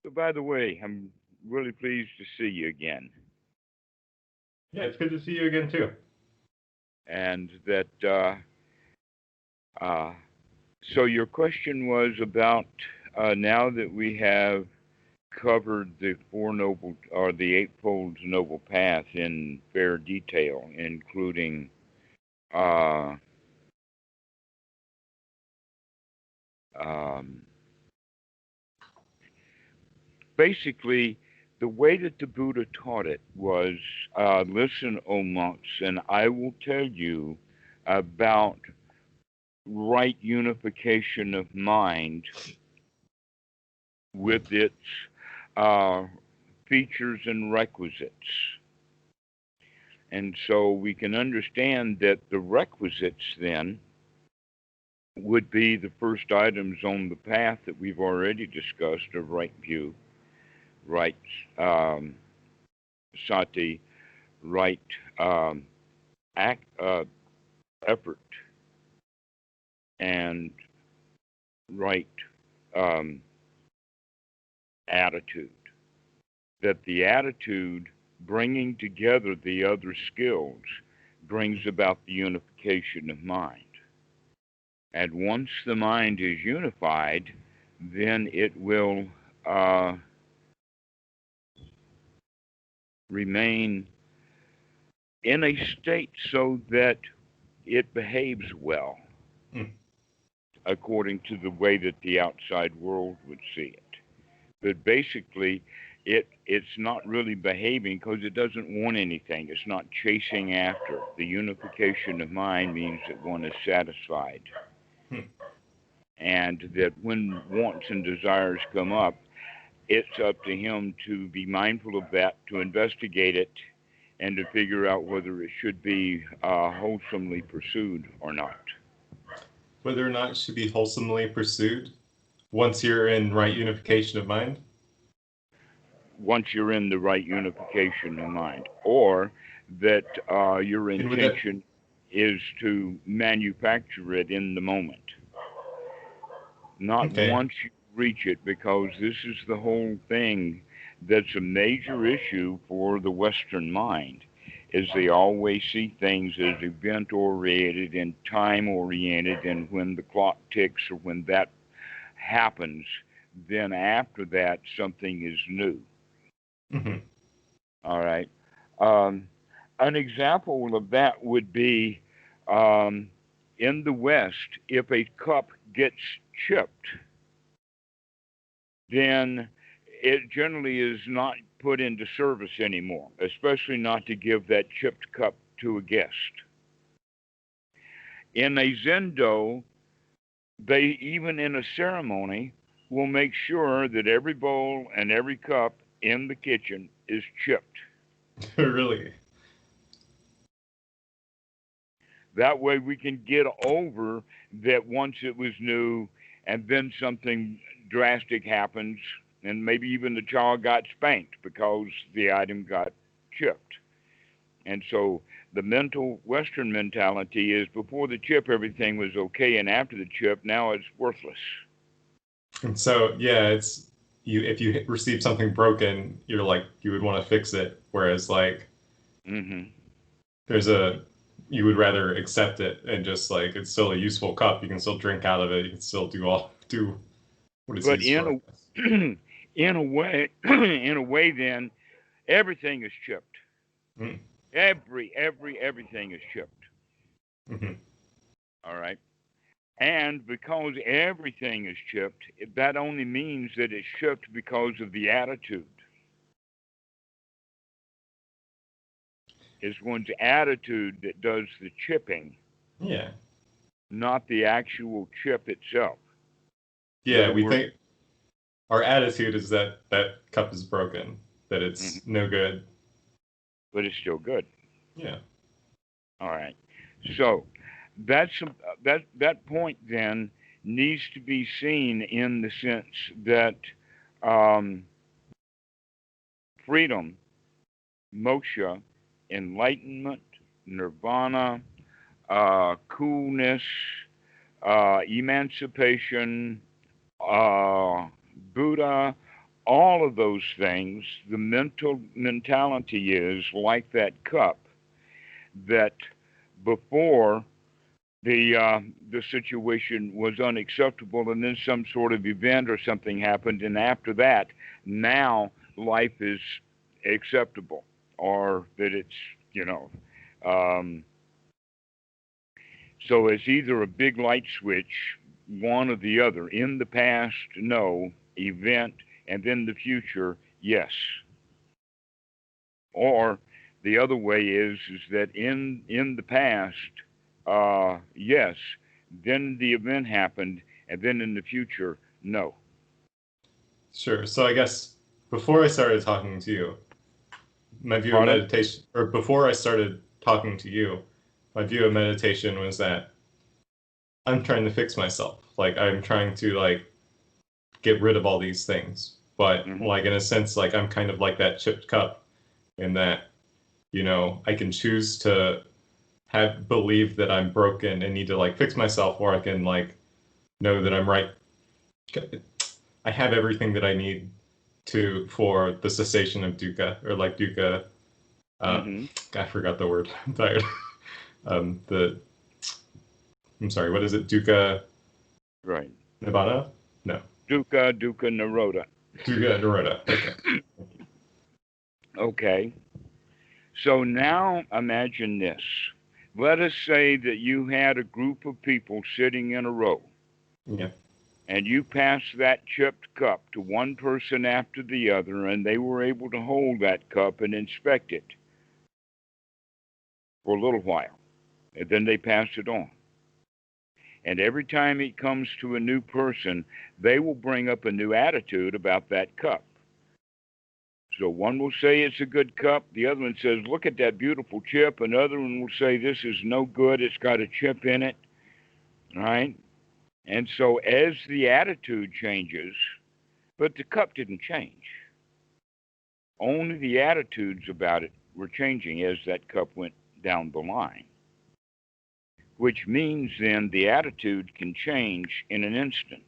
So, by the way, I'm really pleased to see you again, Yeah, it's good to see you again too. and that. Uh, so, your question was about now that we have covered the Four Noble or the Eightfold Noble Path in fair detail, including uh, um, basically, the way that the Buddha taught it was listen, O monks, and I will tell you about right unification of mind with its uh, features and requisites. And so we can understand that the requisites then would be the first items on the path that we've already discussed of right view, right um, sati, right act, effort, and right um, attitude. That the attitude bringing together the other skills brings about the unification of mind. And once the mind is unified, then it will uh, remain in a state so that it behaves well Mm. according to the way that the outside world would see it. But basically, it's not really behaving because it doesn't want anything. It's not chasing after. The unification of mind means that one is satisfied, Mm. and that when wants and desires come up, it's up to him to be mindful of that, to investigate it, and to figure out whether it should be wholesomely pursued or not. Whether or not it should be wholesomely pursued once you're in right unification of mind. Once you're in the right unification of mind, or that your And would that intention is to manufacture it in the moment, not okay? once you reach it, because this is the whole thing that's a major issue for the Western mind. Is they always see things as event oriented and time oriented, and when the clock ticks or when that happens, then after that something is new. Mm-hmm. All right. Um, an example of that would be um, in the West, if a cup gets chipped, then it generally is not put into service anymore, especially not to give that chipped cup to a guest. In a Zendo, they, even in a ceremony, will make sure that every bowl and every cup in the kitchen is chipped. Really? That way we can get over that once it was new and then something drastic happens and maybe even the child got spanked because the item got chipped. And so the mental Western mentality is before the chip everything was okay, and after the chip now it's worthless. And so yeah, it's you. If you receive something broken, you're like you would want to fix it. Whereas like Hmm. there's a you would rather accept it and just like it's still a useful cup. You can still drink out of it. You can still do what it's But used for. in a way, in a way, then everything is chipped. Mm. Everything is chipped. Mm-hmm. All right. And because everything is chipped, that only means that it's chipped because of the attitude. It's one's attitude that does the chipping, Yeah. not the actual chip itself. In Yeah. other We words, think our attitude is that that cup is broken, that mhm, it's no good. but it's still good. Yeah. All right. So that's that point then needs to be seen in the sense that um, freedom, moksha, enlightenment, nirvana, coolness, emancipation, uh, Buddha, all of those things, the mentality is like that cup that before the situation was unacceptable, and then some sort of event or something happened, and after that, now life is acceptable, or that it's you know. Um, so it's either a big light switch, one or the other. In the past, no. Event, and then the future, yes. Or the other way is that in the past, yes, then the event happened, and then in the future, no. Sure. So I guess before I started talking to you, my view of Pardon? meditation, or before I started talking to you, my view of meditation was that I'm trying to fix myself. Like I'm trying to like get rid of all these things. But Hmm. like in a sense, like I'm kind of like that chipped cup in that, I can choose to have believe that I'm broken and need to like fix myself, or I can like know that I'm right. I have everything that I need to for the cessation of dukkha, or like dukkha. Uh, Hmm. I forgot the word. I'm tired. The I'm sorry. What is it? Dukkha Right. nibbana? No. Dukkha, dukkha, nirodha. Dukkha nirodha. Okay. Okay. So now imagine this. Let us say that you had a group of people sitting in a row, Yeah. and you passed that chipped cup to one person after the other, and they were able to hold that cup and inspect it for a little while, and then they passed it on. And every time it comes to a new person, they will bring up a new attitude about that cup. So one will say it's a good cup, the other one says, look at that beautiful chip, another one will say this is no good, it's got a chip in it, right? And so as the attitude changes, but the cup didn't change. Only the attitudes about it were changing as that cup went down the line, which means then the attitude can change in an instant.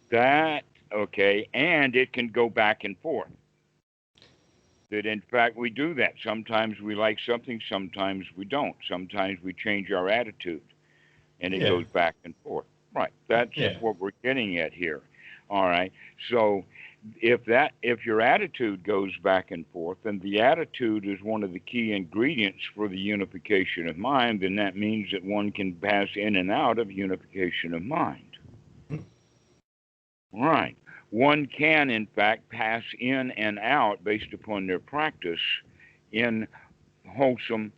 That, okay, and it can go back and forth. That in fact we do that. Sometimes we like something, sometimes we don't. Sometimes we change our attitude and it Yeah. goes back and forth. Right. That's Yeah. what we're getting at here. All right. So if your attitude goes back and forth, and the attitude is one of the key ingredients for the unification of mind, then that means that one can pass in and out of unification of mind. Right. One can, in fact, pass in and out based upon their practice in wholesome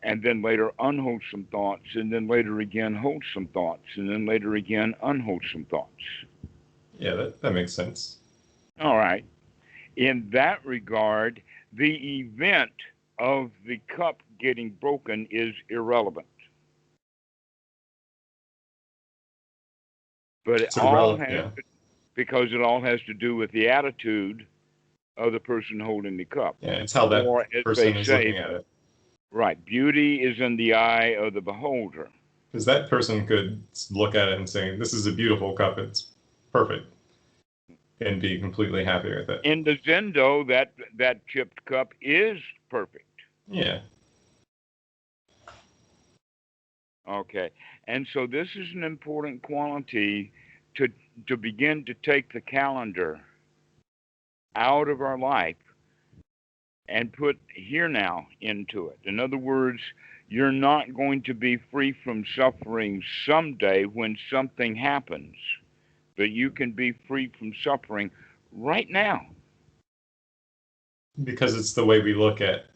and then later unwholesome thoughts, and then later again wholesome thoughts, and then later again unwholesome thoughts. Yeah. That makes sense. All right. In that regard, the event of the cup getting broken is irrelevant. But it It's all irrelevant. has Yeah. to, because it all has to do with the attitude of the person holding the cup. Yeah. It's how that Or as they person is say, looking at it. right, beauty is in the eye of the beholder. Because that person could look at it and say, "This is a beautiful cup. It's perfect," and be completely happy with it. In the Zendo, that chipped cup is perfect. Yeah. Okay, and so this is an important quality to to begin to take the calendar out of our life and put here now into it. In other words, you're not going to be free from suffering someday when something happens, but you can be free from suffering right now. Because it's the way we look at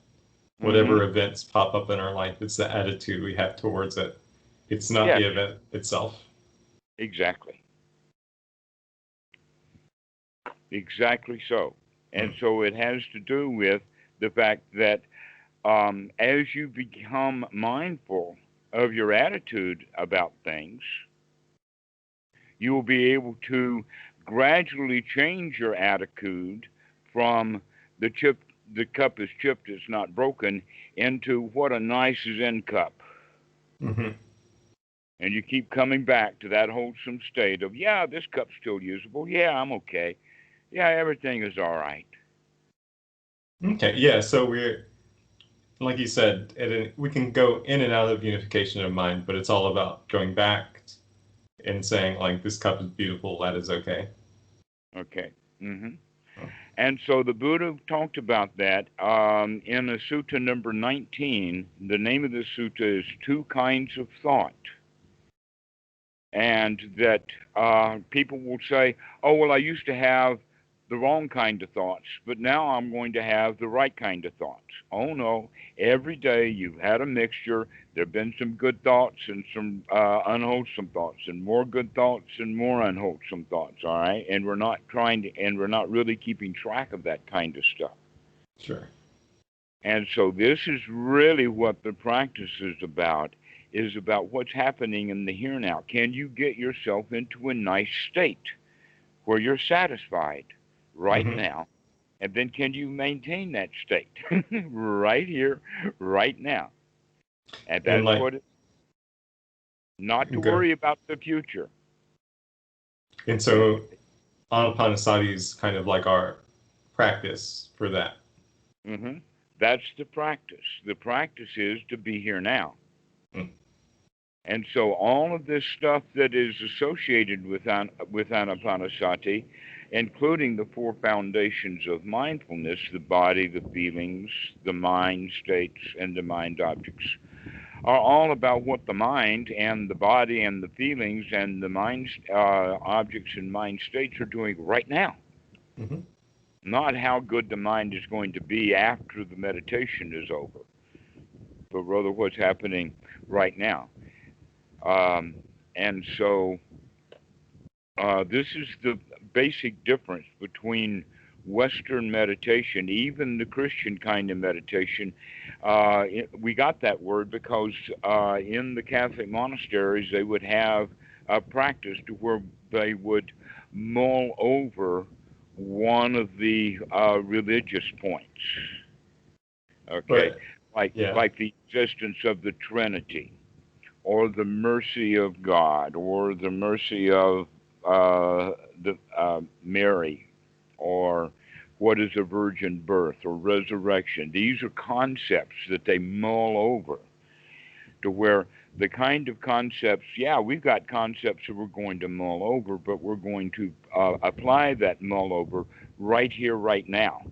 Hmm. whatever events pop up in our life. It's the attitude we have towards it. It's not Yes, the event itself. exactly. Exactly so. And Hmm. so it has to do with the fact that as you become mindful of your attitude about things, you will be able to gradually change your attitude from the cup is chipped, it's not broken, into what a nice Zen cup. Hmm. And you keep coming back to that wholesome state of, yeah, this cup's still usable. Yeah, I'm okay. Yeah, everything is all right. Okay, yeah. So we're like you said, we can go in and out of unification of mind, but it's all about going back and saying like this cup is beautiful. That is okay. Okay. Hmm. Oh. And so the Buddha talked about that in the Sutta number 19. The name of the sutta is Two Kinds of Thought. And that people will say, oh, well, I used to have the wrong kind of thoughts, but now I'm going to have the right kind of thoughts. Oh, no. Every day you've had a mixture. There have been some good thoughts and some unwholesome thoughts, and more good thoughts and more unwholesome thoughts, all right? And we're not really keeping track of that kind of stuff. Sure. And so this is really what the practice is about what's happening in the here now. Can you get yourself into a nice state where you're satisfied right Mm-hmm. now? And then can you maintain that state right here, right now? And And that's like, what not to go. worry about the future. And so Anapanasati is kind of like our practice for that. Hmm. That's the practice. The practice is to be here now. Mm. And so all of this stuff that is associated with anapanasati, including the four foundations of mindfulness, the body, the feelings, the mind states, and the mind objects, are all about what the mind and the body and the feelings and the mind objects and mind states are doing right now. Mm-hmm. Not how good the mind is going to be after the meditation is over, but rather what's happening right now. Um, and so this is the basic difference between Western meditation, even the Christian kind of meditation. We got that word because in the Catholic monasteries they would have a practice to where they would mull over one of the religious points. Okay, But like yeah, like the existence of the Trinity, or the mercy of God, or the mercy of the Mary, or what is a virgin birth or resurrection. These are concepts that they mull over to where the kind of concepts, yeah, we've got concepts that we're going to mull over, but we're going to apply that mull over right here, right now.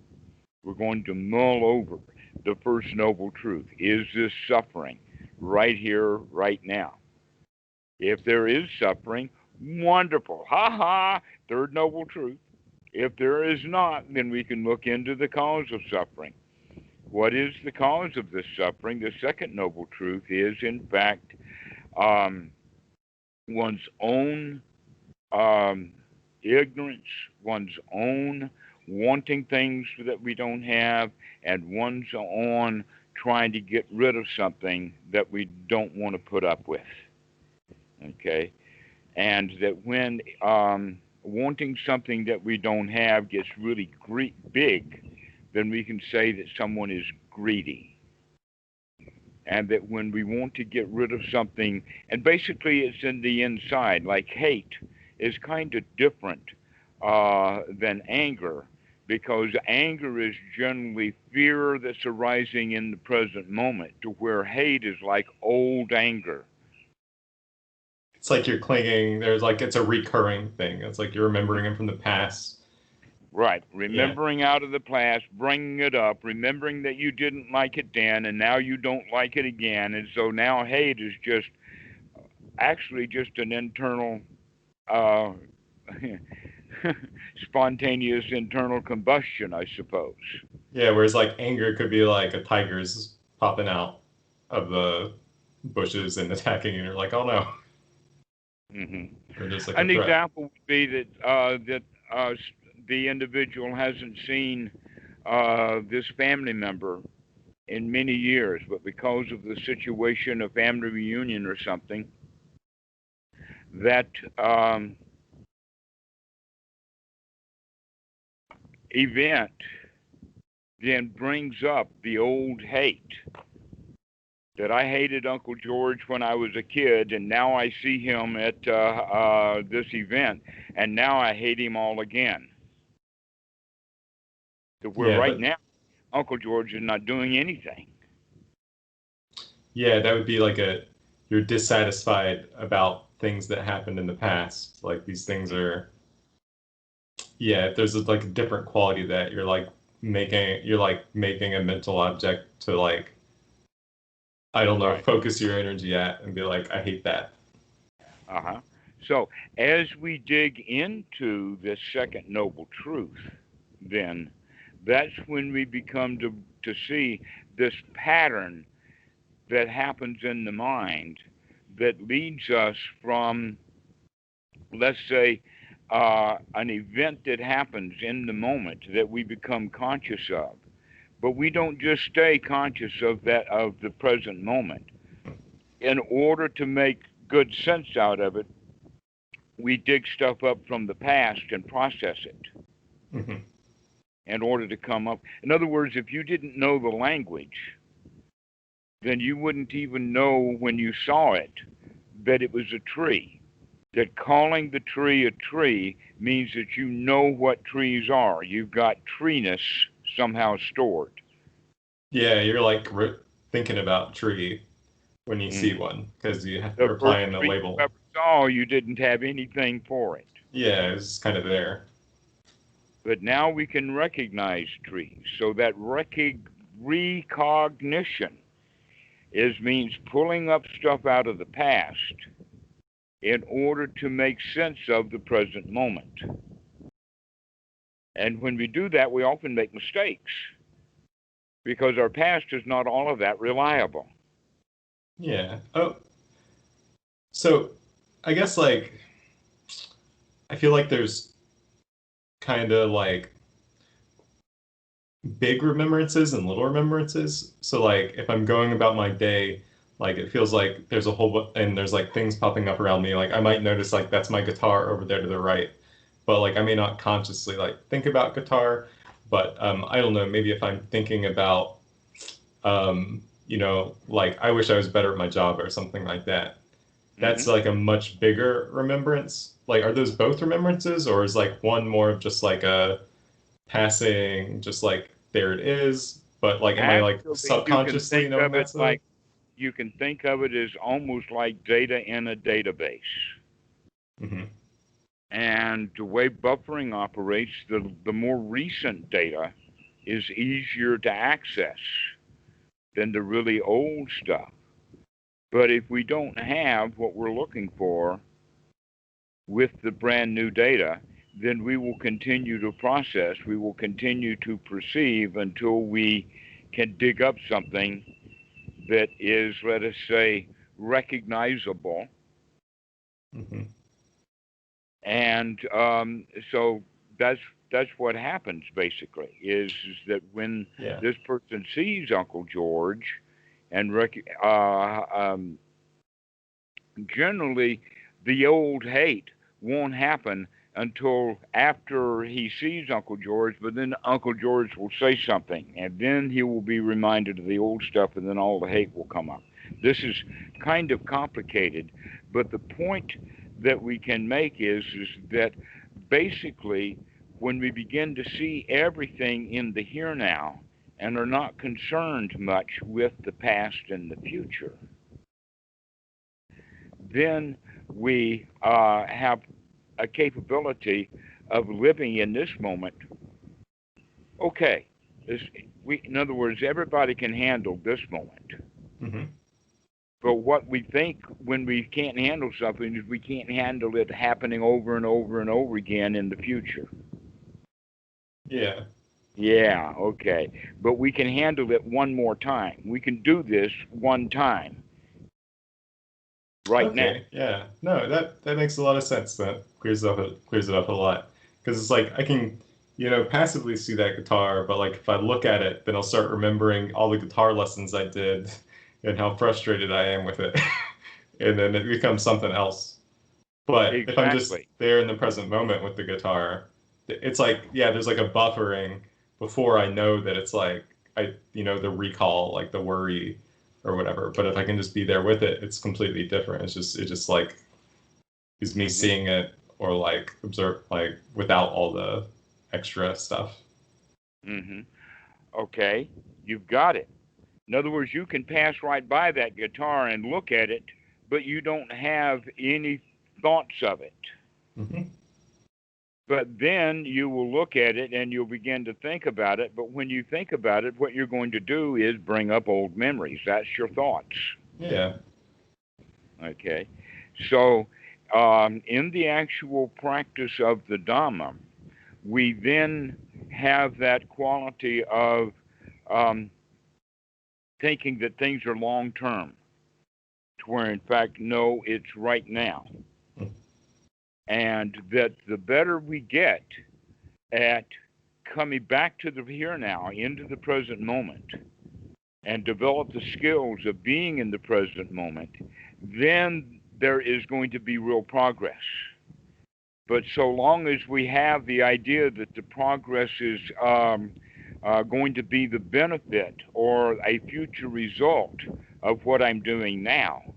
We're going to mull over the first noble truth. Is this suffering right here, right now? If there is suffering, wonderful. Ha ha, third noble truth. If there is not, then we can look into the cause of suffering. What is the cause of this suffering? The second noble truth is, in fact, um, one's own um, ignorance, one's own wanting things that we don't have, and one's own trying to get rid of something that we don't want to put up with. Okay? And that when wanting something that we don't have gets really big, then we can say that someone is greedy. And that when we want to get rid of something, and basically it's in the inside, like hate is kind of different than anger, because anger is generally fear that's arising in the present moment, to where hate is like old anger. it's like you're clinging. There's like it's a recurring thing. It's like you're remembering him from the past. Right. Yeah. Remembering out of the past, bringing it up, remembering that you didn't like it then, and now you don't like it again. And so now hate is just actually just an internal, uh, spontaneous internal combustion, I suppose. Yeah. Whereas like anger could be like a tiger's popping out of the bushes and attacking you. And you're like, oh no, Hmm. or just like a An threat. example would be that the individual hasn't seen this family member in many years, but because of the situation, a family reunion or something, that event then brings up the old hate that I hated Uncle George when I was a kid, and now I see him at this event, and now I hate him all again. So where Yeah, right but now Uncle George is not doing anything. yeah, that would be like you're dissatisfied about things that happened in the past. Like these things are, yeah, there's like a different quality that you're like making a mental object to like, I don't know, Right. focus your energy at and be like, I hate that. Uh huh. So as we dig into this second noble truth, then that's when we become to see this pattern that happens in the mind that leads us from, let's say, an event that happens in the moment that we become conscious of. But we don't just stay conscious of that, of the present moment. In order to make good sense out of it, we dig stuff up from the past and process it Hmm. in order to come up. In other words, if you didn't know the language, then you wouldn't even know when you saw it that it was a tree. That calling the tree a tree means that you know what trees are. You've got treeness somehow stored. Yeah, you're like thinking about tree when you see Mm. one because The you're first applying the tree you label. ever saw, you didn't have anything for it. Yeah, it's kind of there. But now we can recognize trees. So that recognition is means pulling up stuff out of the past in order to make sense of the present moment. And when we do that, we often make mistakes because our past is not all of that reliable. Yeah. Oh, so I guess like I feel like there's kind of like big remembrances and little remembrances. So like if I'm going about my day, like it feels like there's a whole and there's like things popping up around me. Like I might notice like that's my guitar over there to the right, but like I may not consciously like think about guitar. But I don't know. Maybe if I'm thinking about like I wish I was better at my job or something like that. That's Hmm. like a much bigger remembrance. Like, are those both remembrances, or is like one more of just like a passing, just like there it is? But like, am I like Actually, subconsciously knowing that's a? you can think of it as almost like data in a database. Hmm. And the way buffering operates, the more recent data is easier to access than the really old stuff. But if we don't have what we're looking for with the brand new data, then we will continue to process, we will continue to perceive until we can dig up something that is, let us say, recognizable. Hmm. And so that's that's what happens basically is that when Yeah. this person sees Uncle George and generally the old hate won't happen until after he sees Uncle George, but then Uncle George will say something, and then he will be reminded of the old stuff, and then all the hate will come up. This is kind of complicated, but the point that we can make is that basically when we begin to see everything in the here now and are not concerned much with the past and the future, then we have a capability of living in this moment. Okay, this, in other words, everybody can handle this moment. Hmm. But what we think when we can't handle something is we can't handle it happening over and over and over again in the future. Yeah. Yeah, okay. But we can handle it one more time. We can do this one time right now. Okay. Yeah. No, that makes a lot of sense. That clears it up a lot because it's like I can, passively see that guitar, but like if I look at it, then I'll start remembering all the guitar lessons I did and how frustrated I am with it, and then it becomes something else. But if I'm just Exactly. there in the present moment with the guitar, it's like yeah, there's like a buffering before I know that it's like the recall, like the worry. or whatever. But if I can just be there with it, it's completely different. It just like is me Mm-hmm. seeing it or like observe like without all the extra stuff. Mm-hmm. Okay, you've got it. In other words, you can pass right by that guitar and look at it, but you don't have any thoughts of it. Hmm. But then you will look at it and you'll begin to think about it. But when you think about it, what you're going to do is bring up old memories. That's your thoughts. Yeah. Okay. So, in the actual practice of the Dhamma, we then have that quality of um, thinking that things are long term, to where in fact, no, it's right now. And that the better we get at coming back to the here now, into the present moment, and develop the skills of being in the present moment, then there is going to be real progress. But so long as we have the idea that the progress is going to be the benefit or a future result of what I'm doing now,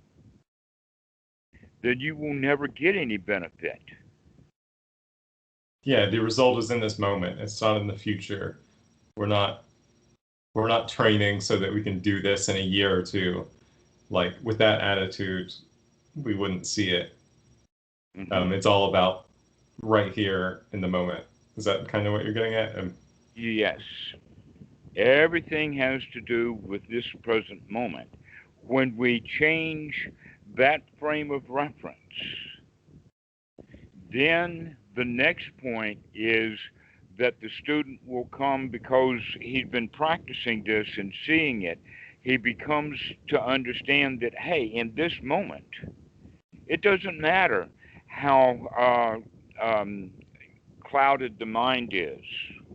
then you will never get any benefit. Yeah, the result is in this moment. It's not in the future. We're not we're not training so that we can do this in a year or two. Like with that attitude, we wouldn't see it. Hmm. It's all about right here in the moment. Is that kind of what you're getting at? Yes, everything has to do with this present moment. When we change that frame of reference, then the next point is that the student will come because he's been practicing this and seeing it. He becomes to understand that, hey, in this moment, it doesn't matter how clouded the mind is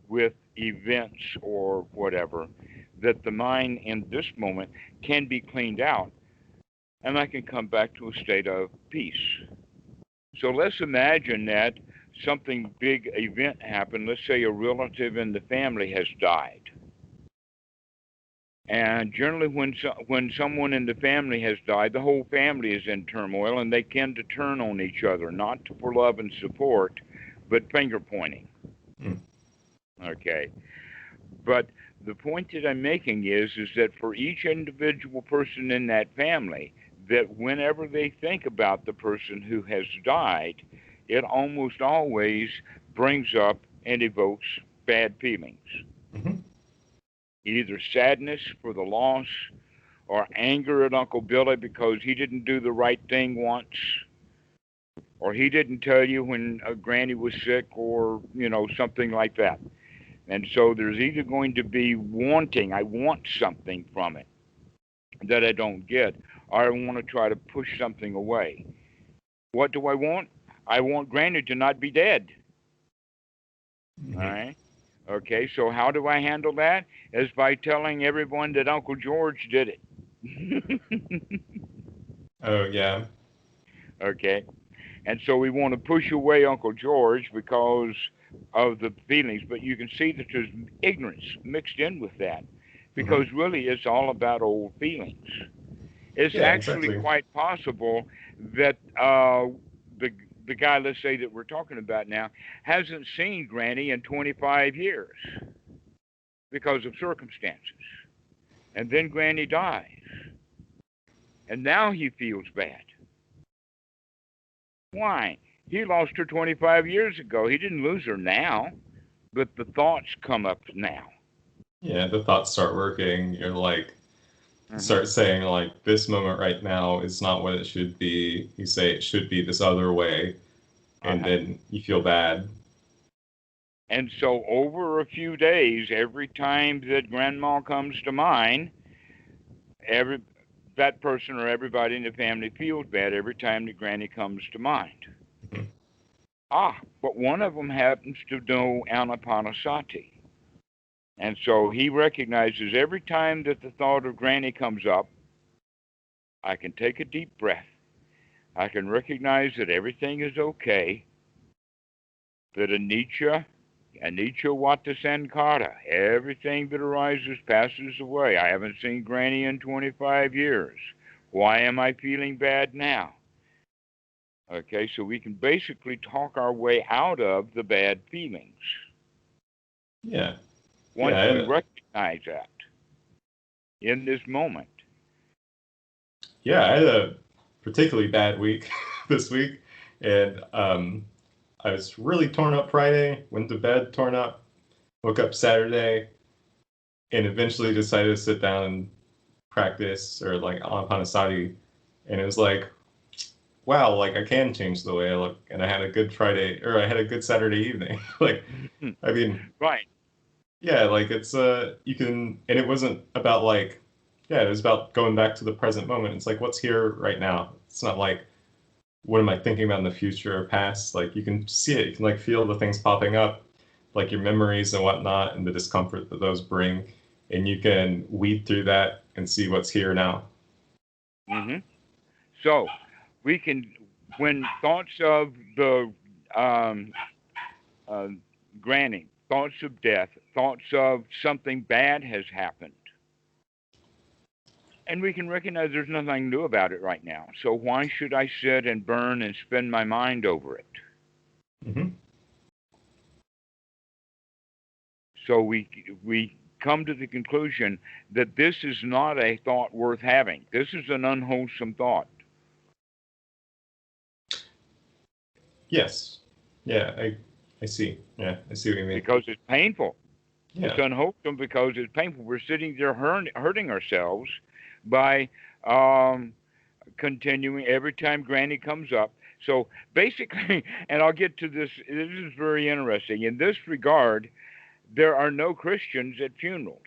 with events or whatever, that the mind in this moment can be cleaned out and I can come back to a state of peace. So let's imagine that something big event happened. Let's say a relative in the family has died. And generally, when someone in the family has died, the whole family is in turmoil, and they tend to turn on each other, not for love and support, but finger pointing. Mm. Okay, but the point that I'm making is that for each individual person in that family, that whenever they think about the person who has died, it almost always brings up and evokes bad feelings, Mm-hmm. either sadness for the loss or anger at Uncle Billy because he didn't do the right thing once, or he didn't tell you when Granny was sick, or something like that. And so there's either going to be wanting, I want something from it that I don't get, or I want to try to push something away. What do I want? I want Granny to not be dead. All Mm-hmm. right. Okay, so how do I handle that? Is by telling everyone that Uncle George did it. Oh yeah. Okay. And so we want to push away Uncle George because of the feelings, but you can see that there's ignorance mixed in with that Mm-hmm. because really it's all about old feelings. It's Yeah, actually exactly. quite possible that the the guy, let's say that we're talking about now, hasn't seen Granny in 25 years because of circumstances, and then Granny dies, and now he feels bad. Why? He lost her 25 years ago. He didn't lose her now, but the thoughts come up now. Yeah, the thoughts start working. You're like, you Hmm. start saying like, this moment right now is not what it should be. You say it should be this other way, and Uh-huh. then you feel bad. And so over a few days, every time that grandma comes to mind, every that person or everybody in the family feels bad every time that Granny comes to mind. Mhm. Ah, but one of them happens to know Anapanasati. And so he recognizes every time that the thought of Granny comes up, I can take a deep breath. I can recognize that everything is okay, that anicca Anicca Vata Sankhara. Everything that arises passes away. I haven't seen Granny in 25 years. Why am I feeling bad now? Okay, so we can basically talk our way out of the bad feelings Yeah. once we recognize that in this moment. Yeah, I had a particularly bad week this week, and I was really torn up Friday, went to bed torn up, woke up Saturday, and eventually decided to sit down and practice or like Anapanasati, and it was like, wow, like I can change the way I look, and I had a good Friday, or I had a good Saturday evening. Like, I mean, Right. yeah, like it's you can, and it wasn't about like, yeah, it was about going back to the present moment. It's like, what's here right now? It's not like, what am I thinking about in the future or past? Like you can see it, you can like feel the things popping up, like your memories and whatnot, and the discomfort that those bring, and you can weed through that and see what's here now. Mm-hmm. So we can, when thoughts of the uh, granny, thoughts of death, thoughts of something bad has happened, and we can recognize there's nothing new about it right now. So why should I sit and burn and spend my mind over it? Mm-hmm. So we come to the conclusion that this is not a thought worth having. This is an unwholesome thought. Yes. Yeah, I see. Yeah, I see what you mean. Because it's painful. Yeah. It's unwholesome because it's painful. We're sitting there hurting ourselves by continuing every time Granny comes up. So basically, and I'll get to this, this is very interesting. In this regard, there are no Christians at funerals.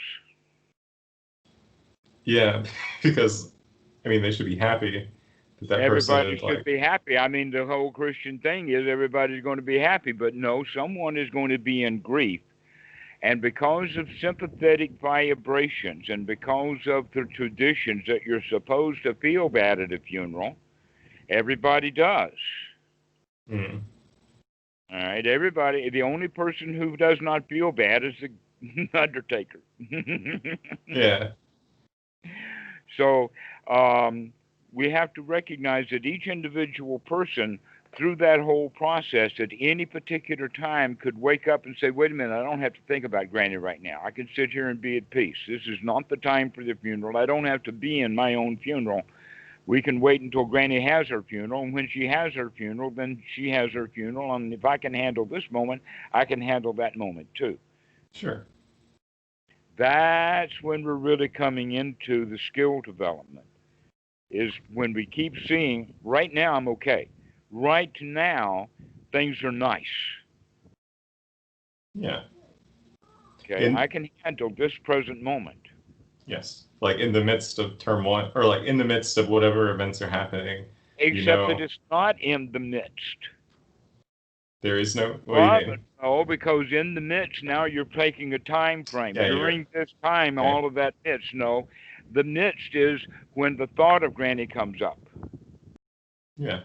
Yeah, because I mean they should be happy that that person Everybody is should like, be happy. I mean, the whole Christian thing is everybody's going to be happy, but no, someone is going to be in grief. And because of sympathetic vibrations and because of the traditions that you're supposed to feel bad at a funeral, everybody does. mm, All right, everybody. The only person who does not feel bad is the undertaker. yeah, So we have to recognize that each individual person, through that whole process, at any particular time, could wake up and say, "Wait a minute, I don't have to think about Granny right now. I can sit here and be at peace. This is not the time for the funeral. I don't have to be in my own funeral. We can wait until Granny has her funeral, and when she has her funeral, then she has her funeral. And if I can handle this moment, I can handle that moment too." sure. That's when we're really coming into the skill development, is when we keep seeing, right now I'm okay. Right now, things are nice. Yeah. Okay, I In can handle this present moment. yes, like in the midst of turmoil or like in the midst of whatever events are happening, you Except that know, it's not in the midst. there is no, what do you Well, mean? no, because in the midst now you're taking a time frame. Yeah, you're During this time, okay. all of that midst, no. The midst is when the thought of Granny comes up. Yeah.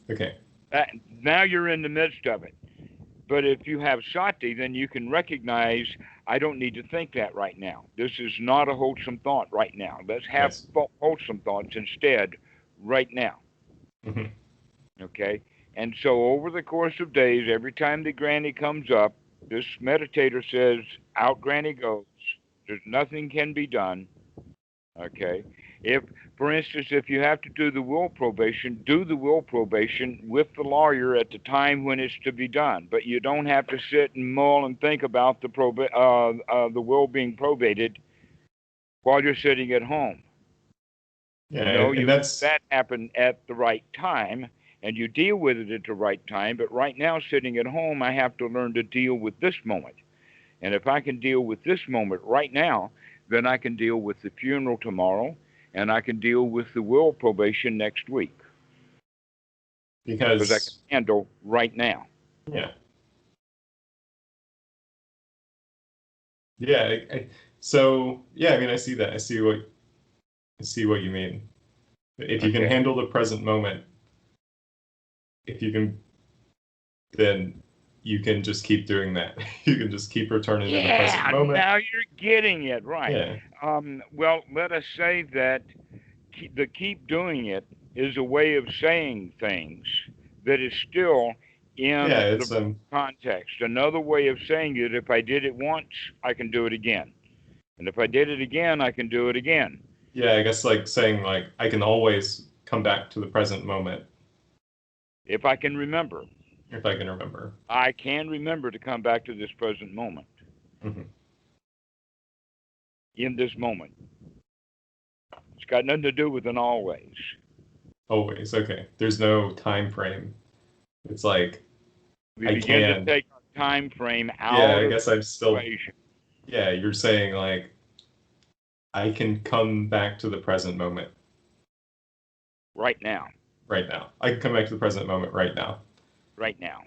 Okay. That, now you're in the midst of it. But if you have sati, then you can recognize, I don't need to think that right now. This is not a wholesome thought right now. Let's have Yes. wholesome thoughts instead right now. Mm-hmm. Okay? And so over the course of days, every time the Granny comes up, this meditator says, out Granny goes. There's nothing can be done. Okay? If, for instance, if you have to do the will probation with the lawyer at the time when it's to be done. But you don't have to sit and mull and think about the will being probated while you're sitting at home. Yeah, No, and you that's that happen at the right time, and you deal with it at the right time. But right now, sitting at home, I have to learn to deal with this moment. And if I can deal with this moment right now, then I can deal with the funeral tomorrow, and I can deal with the will probation next week because I can because handle right now. yeah. Yeah, so yeah, I mean I see that. I see what you mean. If you can Okay. handle the present moment, if you can then you can just keep doing that. You can just keep returning in the present Yeah, moment. now you're getting it right. Yeah. Well, let us say that the keep doing it is a way of saying things that is still in Yeah, the it's context. Another way of saying it, if I did it once, I can do it again. And if I did it again, I can do it again. yeah, I guess like saying like I can always come back to the present moment If I can remember, if I can remember. I can remember to come back to this present moment, Hmm. in this moment. It's got nothing to do with an always. Always. Okay. There's no time frame. It's like We I begin to can. take our time frame Yeah, out I of guess I'm the still. equation Yeah, you're saying like I can come back to the present moment right now, right now. I can come back to the present moment right now. right now.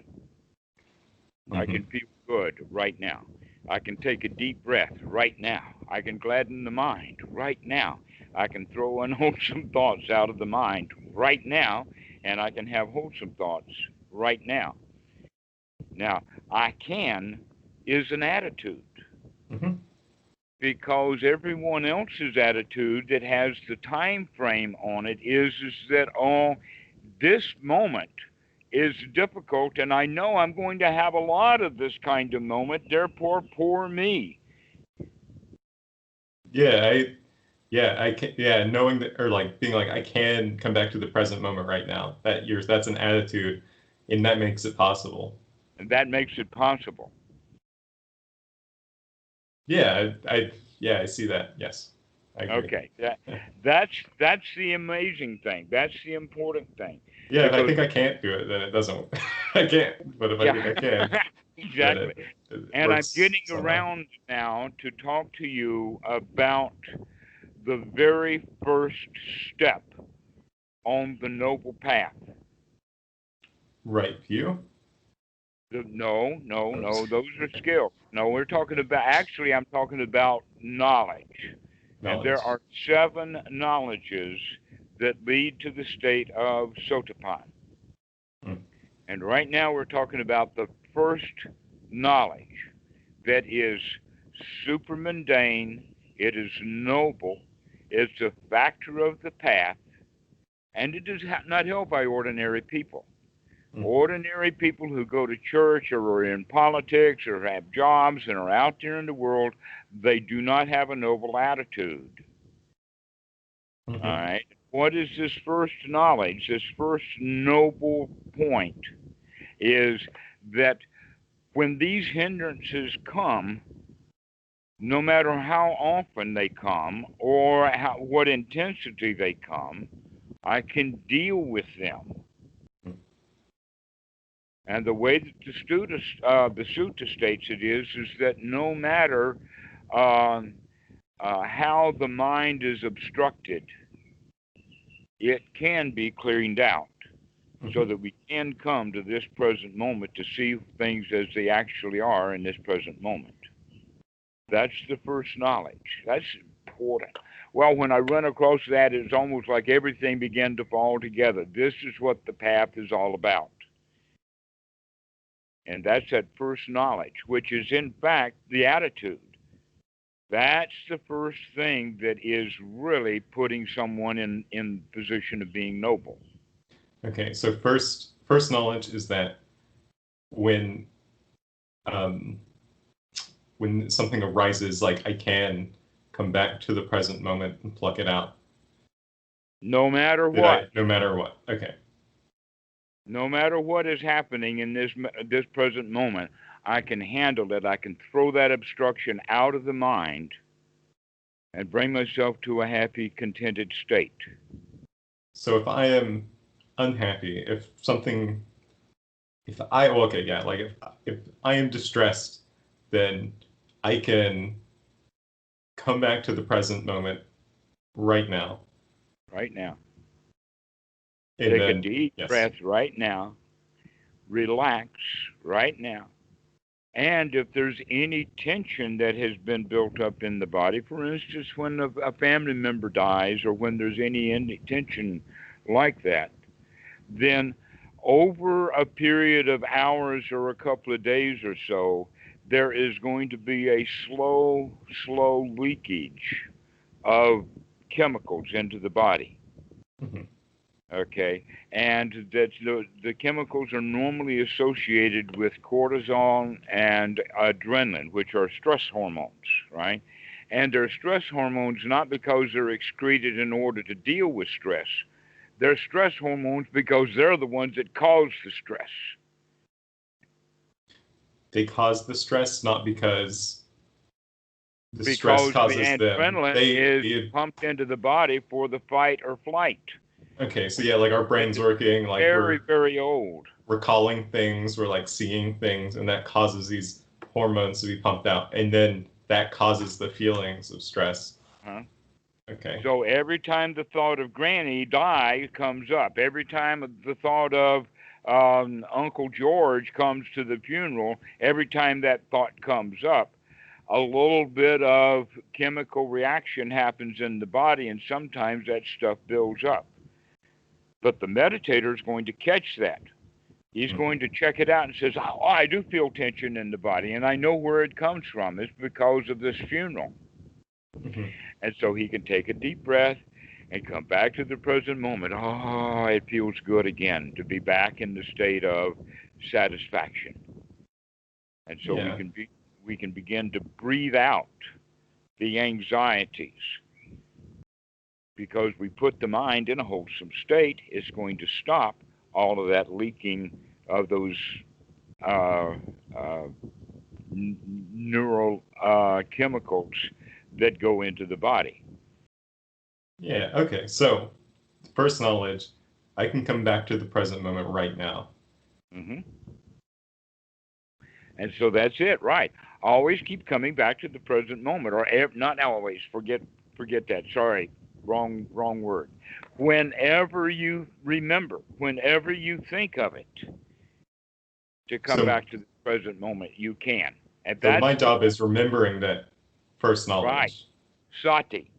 I Hmm. can feel good right now. I can take a deep breath right now. I can gladden the mind right now. I can throw unwholesome thoughts out of the mind right now, and I can have wholesome thoughts right now. Now, I can is an attitude Hmm. because everyone else's attitude that has the time frame on it is that, oh, this moment is difficult and I know I'm going to have a lot of this kind of moment, therefore poor me. Yeah, I can. Yeah, knowing that or like being like I can come back to the present moment right now. That's an attitude, and that makes it possible. And that makes it possible. Yeah, I see that. Yes, I agree. Okay, that's the amazing thing. That's the important thing, Yeah, if I because think I can't do it, then it doesn't. I can't. But if I think yeah, I can, then exactly. it And I'm works getting somehow. around now to talk to you about the very first step on the noble path. Right view. No, those are skills. No, we're talking about, actually, I'm talking about knowledge. And there Knowledge. are 7 knowledges that lead to the state of sotapan. Mm. And right now we're talking about the first knowledge that is super mundane, it is noble, it's a factor of the path, and it is not held by ordinary people. Mm. Ordinary people who go to church or are in politics or have jobs and are out there in the world, they do not have a noble attitude. All Hmm. right. What is this first knowledge? This first noble point is that when these hindrances come, no matter how often they come or what intensity they come, I can deal with them. And the way that the sutta states it is that no matter uh, how the mind is obstructed, it can be cleared out so Hmm. that we can come to this present moment to see things as they actually are in this present moment. That's the first knowledge. That's important. Well, when I run across that, it's almost like everything began to fall together. This is what the path is all about. And that's that first knowledge, which is in fact the attitude. That's the first thing that is really putting someone in position of being noble. Okay, so first knowledge is that when um, when something arises, like I can come back to the present moment and pluck it out. No matter That I what, no matter what. Okay. no matter what is happening in this present moment, I can handle it. I can throw that obstruction out of the mind and bring myself to a happy, contented state. So if I am unhappy, if I well, okay, yeah, like if I am distressed, then I can come back to the present moment right now, Right now, and take a then deep yes. breath right now. Relax right now. And if there's any tension that has been built up in the body, for instance, when a family member dies or when there's any tension like that, then over a period of hours or a couple of days or so, there is going to be a slow leakage of chemicals into the body. Hmm. Okay, and that the chemicals are normally associated with cortisol and adrenaline, which are stress hormones, right? And they're stress hormones not because they're excreted in order to deal with stress. They're stress hormones because they're the ones that cause the stress. They cause the stress, not because the stress Because the causes them. adrenaline is pumped into the body for the fight or flight. Okay, so yeah, like our This brain's is working, like very, we're very old. recalling things, we're like seeing things, and that causes these hormones to be pumped out, and then that causes the feelings of stress. Huh? Okay. So every time the thought of Granny die comes up, every time the thought of Uncle George comes to the funeral, every time that thought comes up, a little bit of chemical reaction happens in the body, and sometimes that stuff builds up. But the meditator is going to catch that. He's Mm-hmm. going to check it out and says, "Oh, I do feel tension in the body, and I know where it comes from. It's because of this funeral." Mm-hmm. And so he can take a deep breath and come back to the present moment. Oh, it feels good again to be back in the state of satisfaction. And so Yeah. we can begin to breathe out the anxieties because we put the mind in a wholesome state. It's going to stop all of that leaking of those uh, uh, neural chemicals that go into the body. Yeah. Okay. So, first knowledge, I can come back to the present moment right now. Hmm. And so that's it, right? Always keep coming back to the present moment, or not always. Forget that. Sorry, wrong word. Whenever you remember, whenever you think of it, to come So, back to the present moment, you can. And so that's my the job is remembering that first right knowledge. sati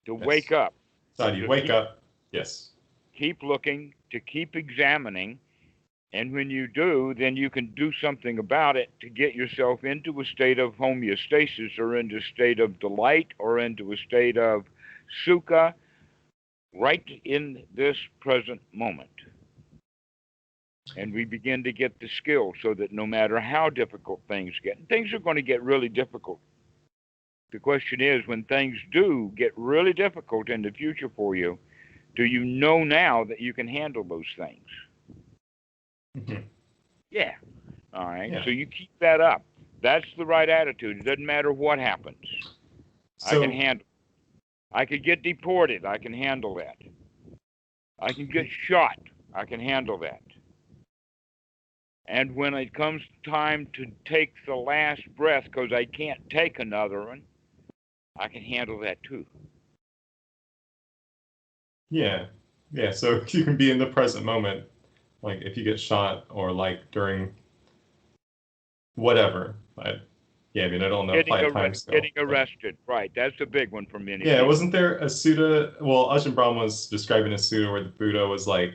to wake Yes. up, Sadi, to wake up. Yes. keep looking, to keep examining. And when you do, then you can do something about it to get yourself into a state of homeostasis or into a state of delight or into a state of sukha right in this present moment. And we begin to get the skill so that no matter how difficult things get, and things are going to get really difficult. The question is, when things do get really difficult in the future for you, do you know now that you can handle those things? Mm-hmm. Yeah. All right. Yeah. So you keep that up. That's the right attitude. It doesn't matter what happens. I can So, handle. I could get deported. I can handle that. I can get shot. I can handle that. And when it comes time to take the last breath, because I can't take another one, I can handle that too. yeah. Yeah. So you can be in the present moment, like if you get shot or like during whatever. Yeah, I mean, I don't know, apply a time scale. Getting arrested. Right. That's a big one for many Yeah, people. wasn't there a Sutta? Well, Ajahn Brahm was describing a Sutta where the Buddha was like,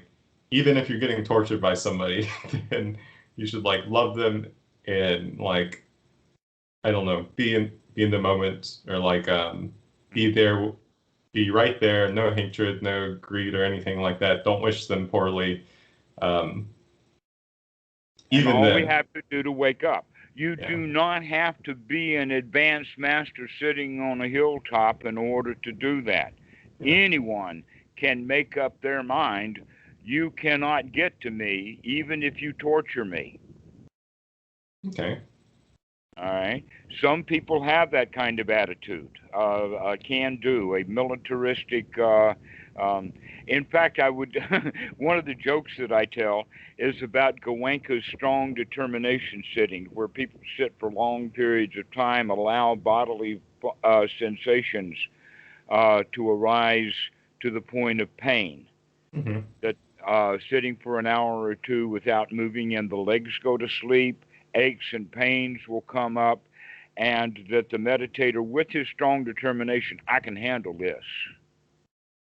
even if you're getting tortured by somebody, then you should like love them and like, I don't know, be in the moment or like be Hmm. there, be right there, no hatred, no greed or anything like that. Don't wish them poorly. Um, And even all we then, have to do to wake up. You yeah, do not have to be an advanced master sitting on a hilltop in order to do that. yeah, Anyone can make up their mind. You cannot get to me even if you torture me. okay, All right. Some people have that kind of attitude, a can do, a militaristic. Um, in fact, I would. One of the jokes that I tell is about Goenka's strong determination sitting, where people sit for long periods of time, allow bodily sensations to arise to the point of pain. mm-hmm. That sitting for an hour or two without moving and the legs go to sleep, aches and pains will come up, and that the meditator, with his strong determination, I can handle this.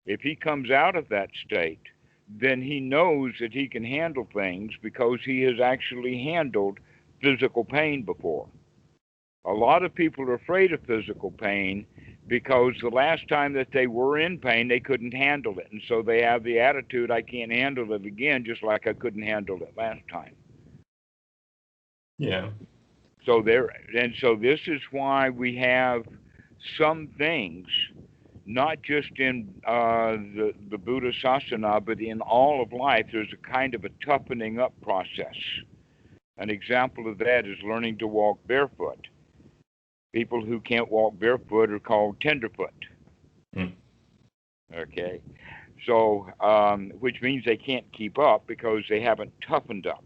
If he comes out of that state, then he knows that he can handle things because he has actually handled physical pain before. A lot of people are afraid of physical pain because the last time that they were in pain, they couldn't handle it. And so they have the attitude, I can't handle it again, just like I couldn't handle it last time. Yeah. So this is why we have some things, not just in the Buddha Sasana, but in all of life, there's a kind of a toughening up process. An example of that is learning to walk barefoot. People who can't walk barefoot are called tenderfoot. Mm. Okay, so which means they can't keep up because they haven't toughened up.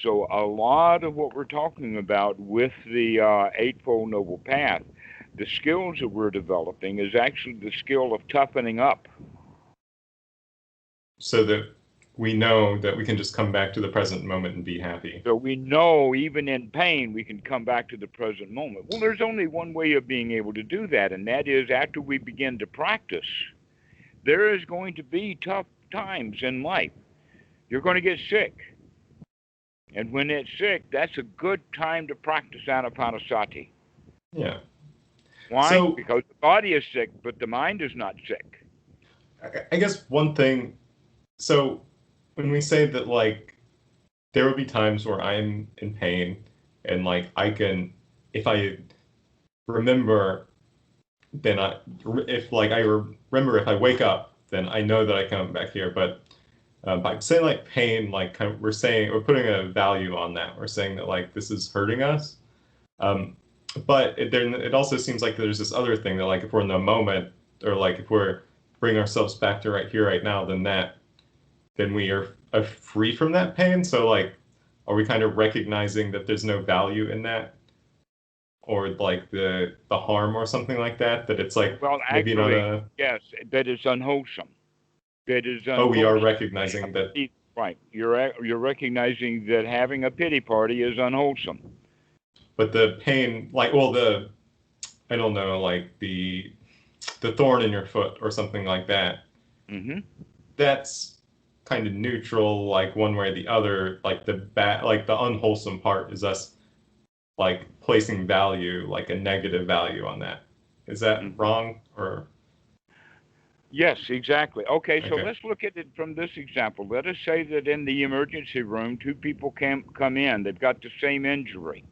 So a lot of what we're talking about with the Eightfold Noble Path, the skills that we're developing is actually the skill of toughening up. So that we know that we can just come back to the present moment and be happy. So we know even in pain we can come back to the present moment. Well, there's only one way of being able to do that, and that is after we begin to practice. There is going to be tough times in life. You're going to get sick. And when it's sick, that's a good time to practice Anapanasati. Yeah. Why? So, Because the body is sick, but the mind is not sick. I guess one thing, so when we say that, like, there will be times where I'm in pain and, like, I can, if I remember, then remember if I wake up, then I know that I come back here. But by saying, like, pain, like, kind of, we're putting a value on that. We're saying that, like, this is hurting us. But it also seems like there's this other thing that, like, if we're in the moment, or, like, if we're bring ourselves back to right here, right now, then we are free from that pain. So, like, are we kind of recognizing that there's no value in that, or like the harm or something like that? That it's like Well, maybe not actually, yes, that is unwholesome. That is Oh, we are unwholesome. recognizing that. Right. You're recognizing that having a pity party is unwholesome. But the pain, like, well, I don't know, like the thorn in your foot or something like that. Mm-hmm. That's kind of neutral, like one way or the other. Like the unwholesome part is us like placing value, like a negative value on that. Is that Mm-hmm. wrong or? Yes, exactly. Okay, so Okay. let's look at it from this example. Let us say that in the emergency room, two people come in. They've got the same injury,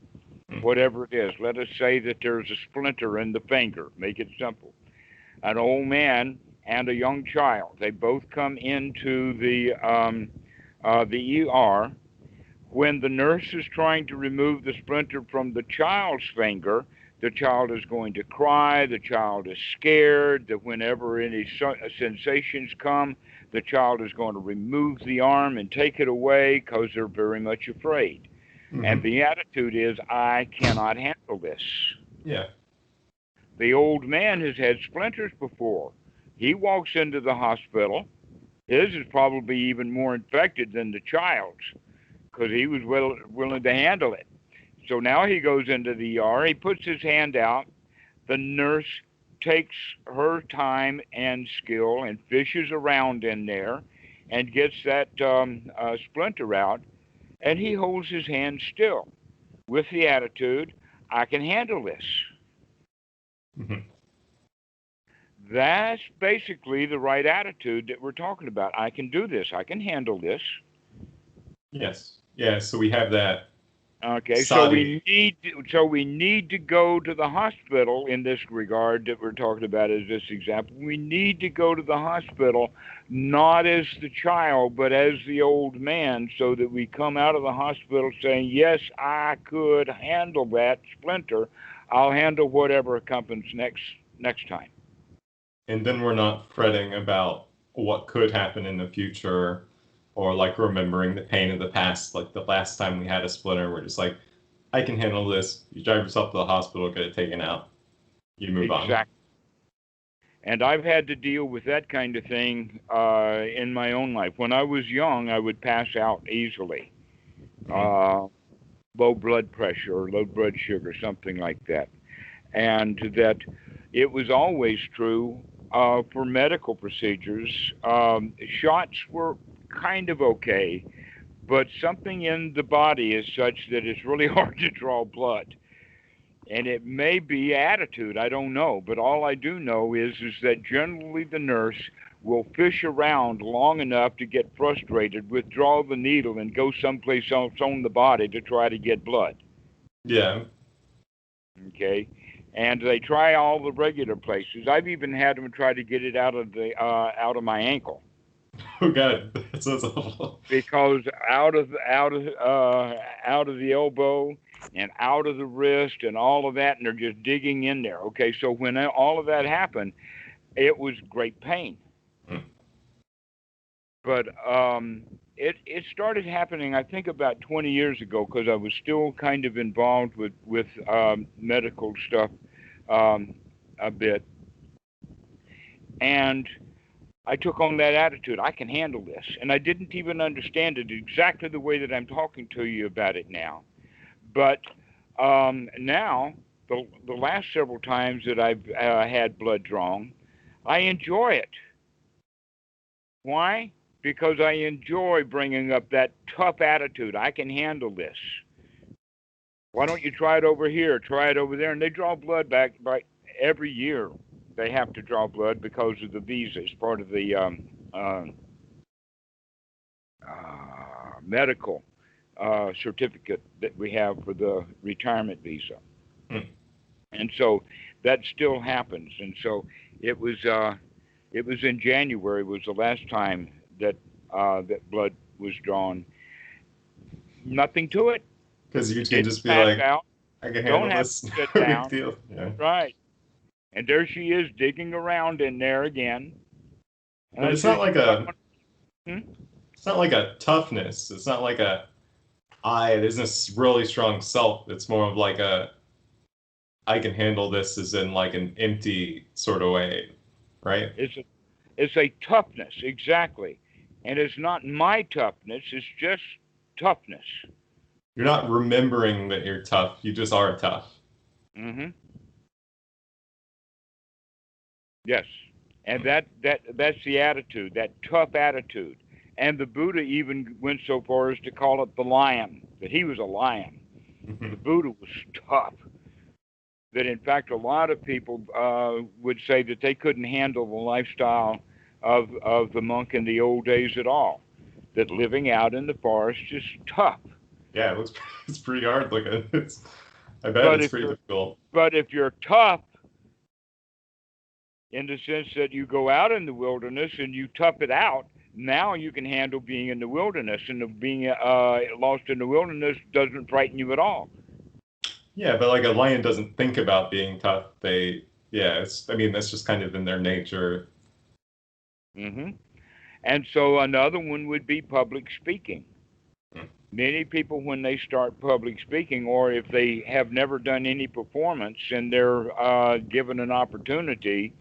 whatever it is. Let us say that there's a splinter in the finger. Make it simple. An old man and a young child. They both come into the ER. When the nurse is trying to remove the splinter from the child's finger, the child is going to cry, the child is scared, that whenever any sensations come, the child is going to remove the arm and take it away because they're very much afraid. And Mm-hmm. the attitude is, I cannot handle this. Yeah. The old man has had splinters before. He walks into the hospital. His is probably even more infected than the child's because he was willing to handle it. So now he goes into the ER. He puts his hand out. The nurse takes her time and skill and fishes around in there and gets that splinter out. And he holds his hand still with the attitude, I can handle this. Mm-hmm. That's basically the right attitude that we're talking about. I can do this. I can handle this. Yes. Yeah. So we have that. Okay, Sati. so we need to go to the hospital in this regard that we're talking about as this example. We need to go to the hospital not as the child but as the old man so that we come out of the hospital saying, "Yes, I could handle that splinter. I'll handle whatever comes next time." And then we're not fretting about what could happen in the future or like remembering the pain of the past. Like the last time we had a splinter, we're just like, I can handle this. You drive yourself to the hospital, get it taken out. You move on. Exactly. And I've had to deal with that kind of thing in my own life. When I was young, I would pass out easily. Mm-hmm. Low blood pressure or low blood sugar, something like that. And that it was always true for medical procedures. Shots were kind of okay, but something in the body is such that it's really hard to draw blood. And it may be attitude, I don't know. But all I do know is that generally the nurse will fish around long enough to get frustrated, withdraw the needle, and go someplace else on the body to try to get blood. Yeah. Okay, and they try all the regular places. I've even had them try to get it out of my ankle Oh God, that sounds awful. because out of the elbow and out of the wrist and all of that, and they're just digging in there. Okay, so when all of that happened, it was great pain. Mm. But it started happening, I think, about 20 years ago because I was still kind of involved with medical stuff um, a bit, and I took on that attitude. I can handle this, and I didn't even understand it exactly the way that I'm talking to you about it now. But now, the last several times that I've had blood drawn, I enjoy it. Why? Because I enjoy bringing up that tough attitude. I can handle this. Why don't you try it over here? Try it over there. And they draw blood back by every year. They have to draw blood because of the visa. It's part of the uh, medical certificate that we have for the retirement visa. Mm. And so that still happens. And so it was uh, it was in January was the last time that blood was drawn. Nothing to it. Because you can Didn't just be pass like, out. I can Don't handle have this. to sit No big down. deal. Yeah. Right. And there she is digging around in there again. And But I it's not says, like "You might a want." Hmm? it's not like a toughness. It's not like a it isn't a really strong self. It's more of like a I can handle this as in like an empty sort of way, right? It's a toughness, exactly. And it's not my toughness, it's just toughness. You're not remembering that you're tough. You just are tough. Hmm. Yes. And Mm. that's the attitude, that tough attitude. And the Buddha even went so far as to call it the lion, that he was a lion. The Mhm. Buddha was tough. That in fact, a lot of people would say that they couldn't handle the lifestyle of the monk in the old days at all. That living out in the forest is tough. Yeah, it looks it's pretty hard looking. I bet But it's if pretty you're difficult. but if you're tough in the sense that you go out in the wilderness and you tough it out, now you can handle being in the wilderness, and being lost in the wilderness doesn't frighten you at all. Yeah, but like a lion doesn't think about being tough. I mean, that's just kind of in their nature. Hmm. And so another one would be public speaking. Mm. Many people, when they start public speaking, or if they have never done any performance and they're given an opportunity,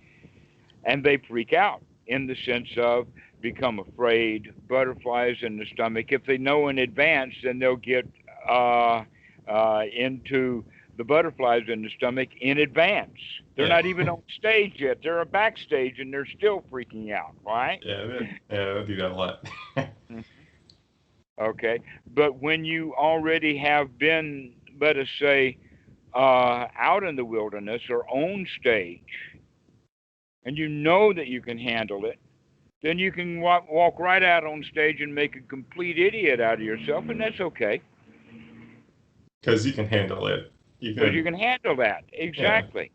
and they freak out in the sense of become afraid, butterflies in the stomach. If they know in advance, then they'll get into the butterflies in the stomach in advance. They're Yeah, not even on stage yet. They're backstage and they're still freaking out, right? I do that a lot. Okay. But when you already have been, let us say, out in the wilderness or on stage, and you know that you can handle it, then you can walk right out on stage and make a complete idiot out of yourself, and that's okay Because you can handle it. You because you can, can handle that. yeah. Exactly.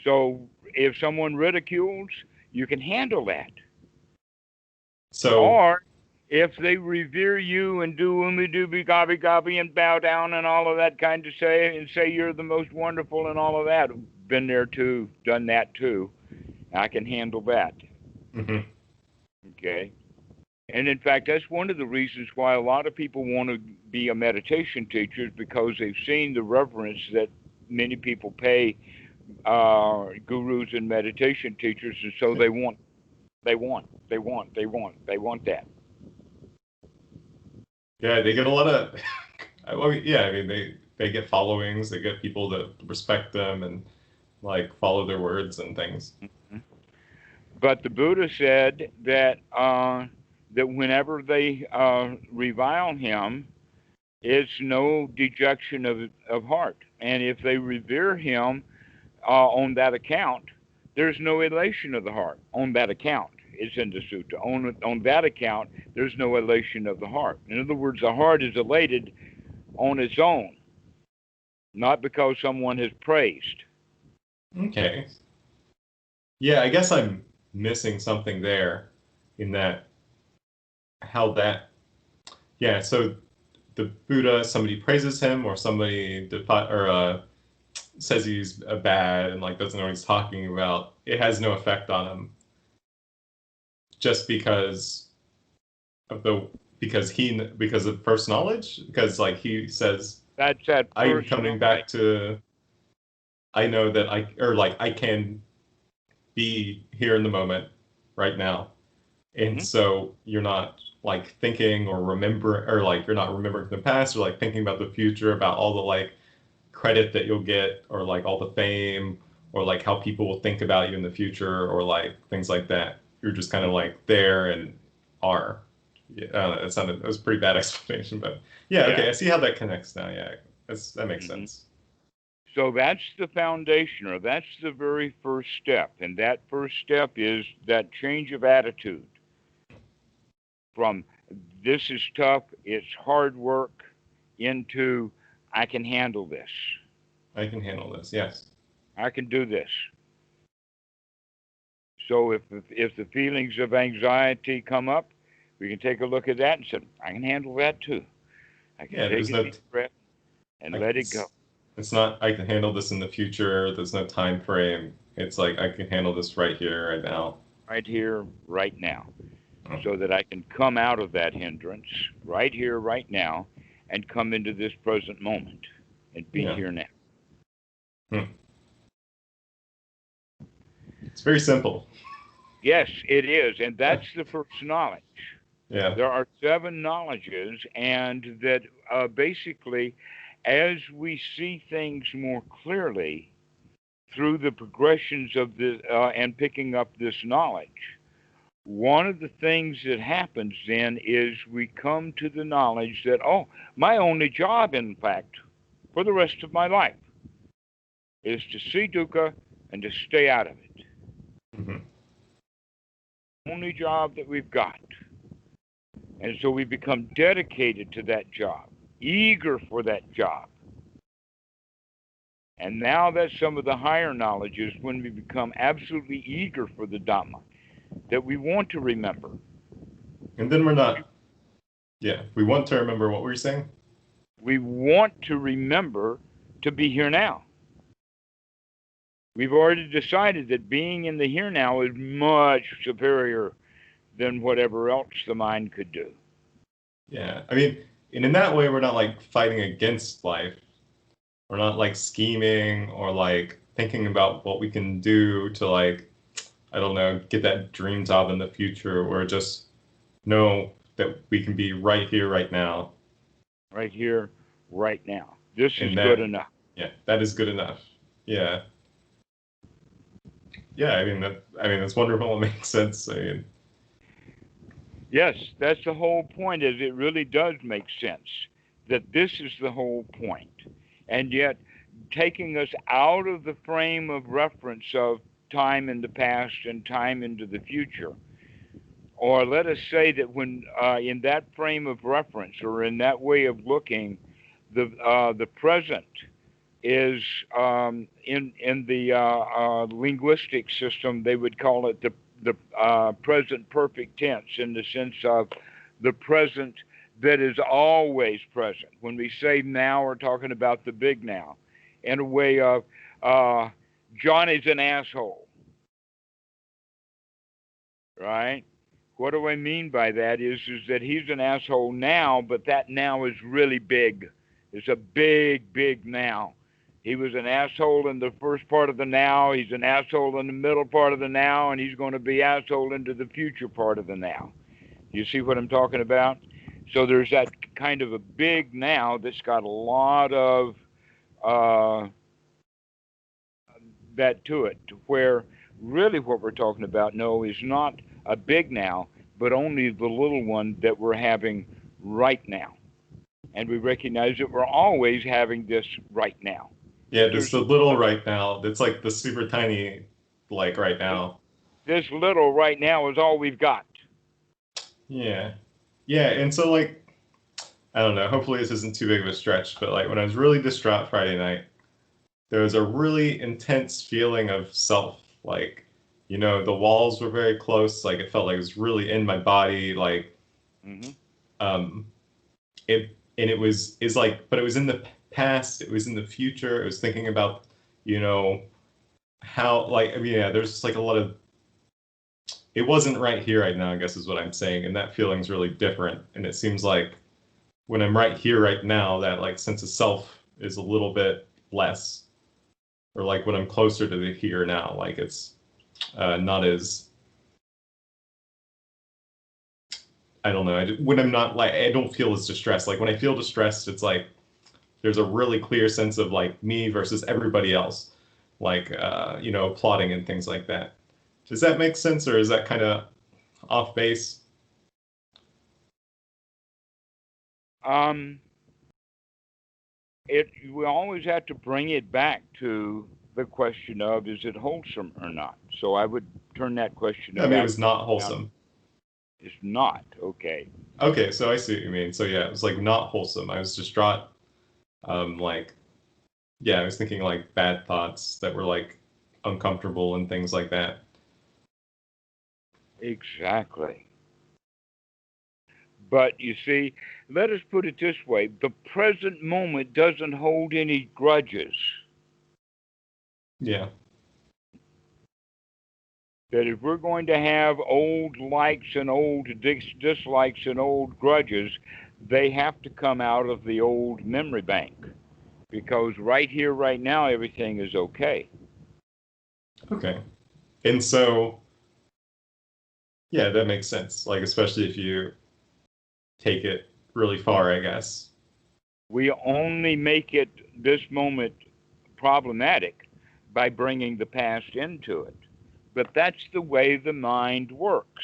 So if someone ridicules, you can handle that. So, Or if they revere you and do oomy dooby gobby gobby and bow down and all of that kind of say you're the most wonderful and all of that, been there too, done that too. I can handle that. mhm. Okay. And in fact, that's one of the reasons why a lot of people want to be a meditation teacher is because they've seen the reverence that many people pay gurus and meditation teachers, and so they want that. Yeah, they get a lot of. I mean, yeah, I mean, they get followings. They get people that respect them, and like follow their words and things. But the Buddha said that that whenever they revile him, it's no dejection of heart, and if they revere him on that account, there's no elation of the heart on that account. It's in the sutta. On that account, there's no elation of the heart. In other words, the heart is elated on its own, not because someone has praised. Okay. Yeah, I guess I'm missing something there in that how that yeah, so the Buddha, somebody praises him or somebody says he's bad and like doesn't know what he's talking about. It has no effect on him just because of first knowledge, because like he says That's that I'm first coming knowledge. back to I know that I can be here in the moment right now. And so you're not like thinking or remembering, or like you're not remembering the past or like thinking about the future, about all the like credit that you'll get or like all the fame or like how people will think about you in the future or like things like that. You're just kind of like there and are. Yeah, it was a pretty bad explanation, but yeah, okay, Yeah. I see how that connects now. Yeah, that makes hmm sense. So that's the foundation, or that's the very first step. And that first step is that change of attitude from this is tough, it's hard work, into I can handle this. I can handle this. Yes. I can do this. So if the feelings of anxiety come up, we can take a look at that and say, I can handle that too. I can Yeah, take there's a no deep breath and I, let it go. it's not I can handle this in the future. There's no time frame. It's like I can handle this right here, right now. Right here, right now, Oh, so that I can come out of that hindrance right here, right now, and come into this present moment and be yeah. here now. Hmm. It's very simple. Yes, it is. And that's the first knowledge. Yeah. There are seven knowledges, and that basically, as we see things more clearly through the progressions of the and picking up this knowledge, one of the things that happens then is we come to the knowledge that, oh, my only job, in fact, for the rest of my life is to see dukkha and to stay out of it. Hmm. Only job that we've got. And so we become dedicated to that job, eager for that job. And now that's some of the higher knowledges when we become absolutely eager for the Dhamma that we want to remember. And then we're not. Yeah. We want to remember what we were saying. We want to remember to be here now. We've already decided that being in the here now is much superior than whatever else the mind could do. Yeah. I mean, and in that way, we're not like fighting against life. We're not like scheming or like thinking about what we can do to like, I don't know, get that dream job in the future. We're just know that we can be right here, right now. Right here, right now. This is And good that, enough. yeah, that is good enough. Yeah. Yeah, I mean that's wonderful. It makes sense. I mean, Yes, that's the whole point, is it really does make sense that this is the whole point. And yet, taking us out of the frame of reference of time in the past and time into the future, or let us say that when in that frame of reference or in that way of looking, the present is in the linguistic system they would call it the present perfect tense, in the sense of the present that is always present. When we say now, we're talking about the big now, in a way of uh, Johnny's an asshole, right? What do I mean by that is that he's an asshole now, but that now is really big. It's a big, big now. He was an asshole in the first part of the now. He's an asshole in the middle part of the now, and he's going to be asshole into the future part of the now. You see what I'm talking about? So there's that kind of a big now that's got a lot of uh, that to it, to where really what we're talking about, no, is not a big now, but only the little one that we're having right now. And we recognize that we're always having this right now. Yeah, just There's the little right now. It's like the super tiny, like right now. this little right now is all we've got. Yeah. Yeah, and so like I don't know, hopefully this isn't too big of a stretch, but like when I was really distraught Friday night, there was a really intense feeling of self. Like, the walls were very close, like it felt like it was really in my body, like Hmm. um it was is like, but it was in the past, it was in the future, it was thinking about, you know, how, like, I mean, yeah, there's just like a lot of, it wasn't right here right now, I guess is what I'm saying, and that feeling's really different. And it seems like when I'm right here right now, that like sense of self is a little bit less, or like when I'm closer to the here now, like it's not as, I don't know, when I'm not, like, I don't feel as distressed. Like when I feel distressed, it's like there's a really clear sense of like me versus everybody else, like plotting and things like that. Does that make sense, or is that kind of off base? Um, it we always have to bring it back to the question of, is it wholesome or not? So I would turn that question I mean, it back. was not Now, wholesome. it's not okay. Okay, so I see what you mean. So yeah, it was like not wholesome. I was distraught. Like, yeah, I was thinking like bad thoughts that were like uncomfortable and things like that. Exactly. But you see, let us put it this way: the present moment doesn't hold any grudges. Yeah. That if we're going to have old likes and old dislikes and old grudges, they have to come out of the old memory bank, because right here, right now, everything is okay. Okay. And so, yeah, that makes sense. Like, especially if you take it really far, I guess. We only make it this moment problematic by bringing the past into it. But that's the way the mind works.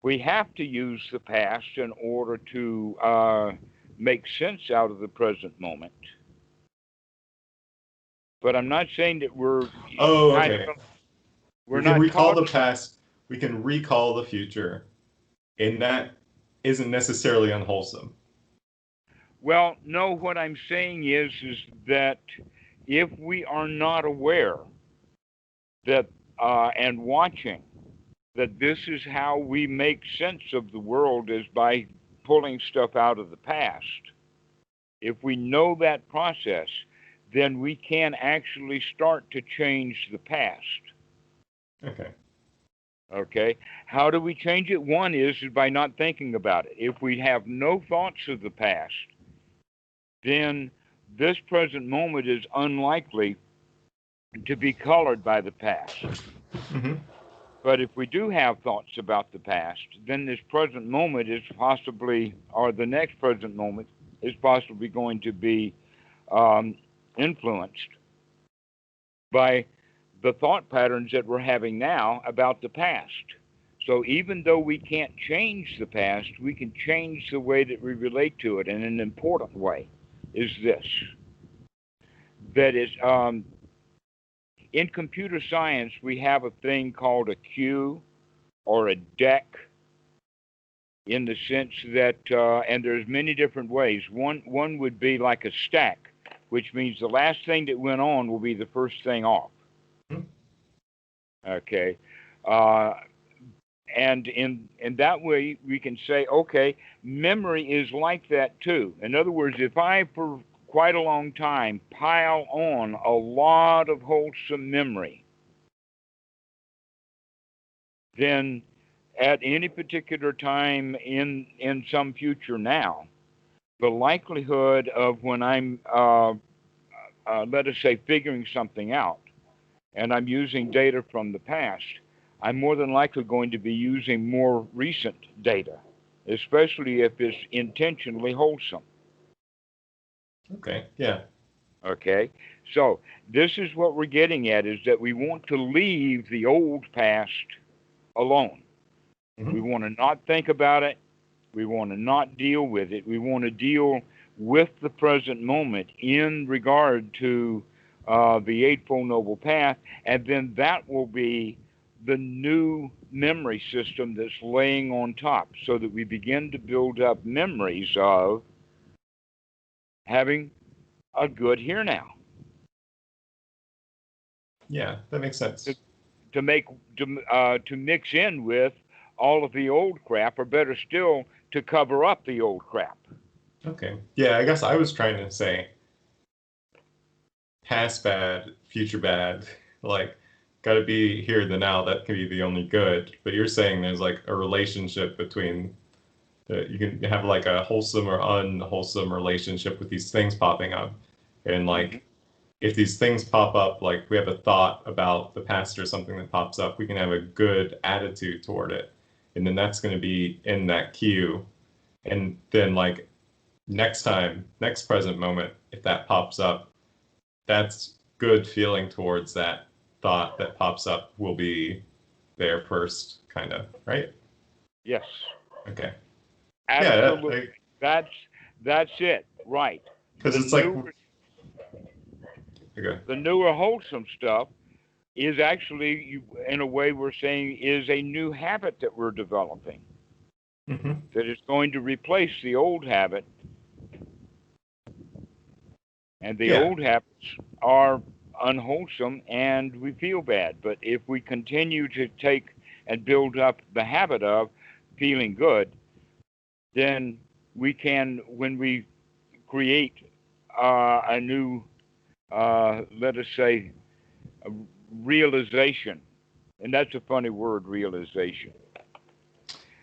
We have to use the past in order to make sense out of the present moment. But I'm not saying that we're Oh, kind okay. of we're We can not recall the talking. past, we can recall the future, and that isn't necessarily unwholesome. Well, no. What I'm saying is that if we are not aware that and watching that this is how we make sense of the world, is by pulling stuff out of the past. If we know that process, then we can actually start to change the past. Okay. Okay? How do we change it? One is by not thinking about it. If we have no thoughts of the past, then this present moment is unlikely to be colored by the past. Mm-hmm. But if we do have thoughts about the past, then this present moment is possibly, or the next present moment is possibly going to be um, influenced by the thought patterns that we're having now about the past. So even though we can't change the past, we can change the way that we relate to it. And an important way is this: that is, in computer science, we have a thing called a queue or a deck, in the sense that, and there's many different ways. One would be like a stack, which means the last thing that went on will be the first thing off. Okay, uh, and in that way we can say, okay, memory is like that too. In other words, if I for quite a long time pile on a lot of wholesome memory, then at any particular time in some future now, the likelihood of when I'm let us say figuring something out, and I'm using data from the past, I'm more than likely going to be using more recent data, especially if it's intentionally wholesome. Okay. Yeah. Okay? So, this is what we're getting at, is that we want to leave the old past alone. We Hmm. want to not think about it. We want to not deal with it. We want to deal with the present moment in regard to the Eightfold Noble Path, and then that will be the new memory system that's laying on top, so that we begin to build up memories of having a good here now. Yeah, that makes To, sense. to make to mix in with all of the old crap, or better still, to cover up the old crap. Okay. Yeah, I guess I was trying to say past bad, future bad. Like, got to be here the now. That can be the only good. But you're saying there's like a relationship between you can have like a wholesome or unwholesome relationship with these things popping up, and Mm-hmm. like if these things pop up, like we have a thought about the past or something that pops up, we can have a good attitude toward it, and then that's going to be in that queue, and then like next time, next present moment, if that pops up, that's good feeling towards that thought that pops up will be there first, kind of, right? Yes, Okay. Yeah, absolutely. That's that's it. Right. because The it's like, newer okay. the newer wholesome stuff is actually, in a way, we're saying, is a new habit that we're developing, Hmm. that is going to replace the old habit, and the Yeah. old habits are unwholesome and we feel bad. But if we continue to take and build up the habit of feeling good, then we can, when we create a new, let us say, a realization, and that's a funny word, realization.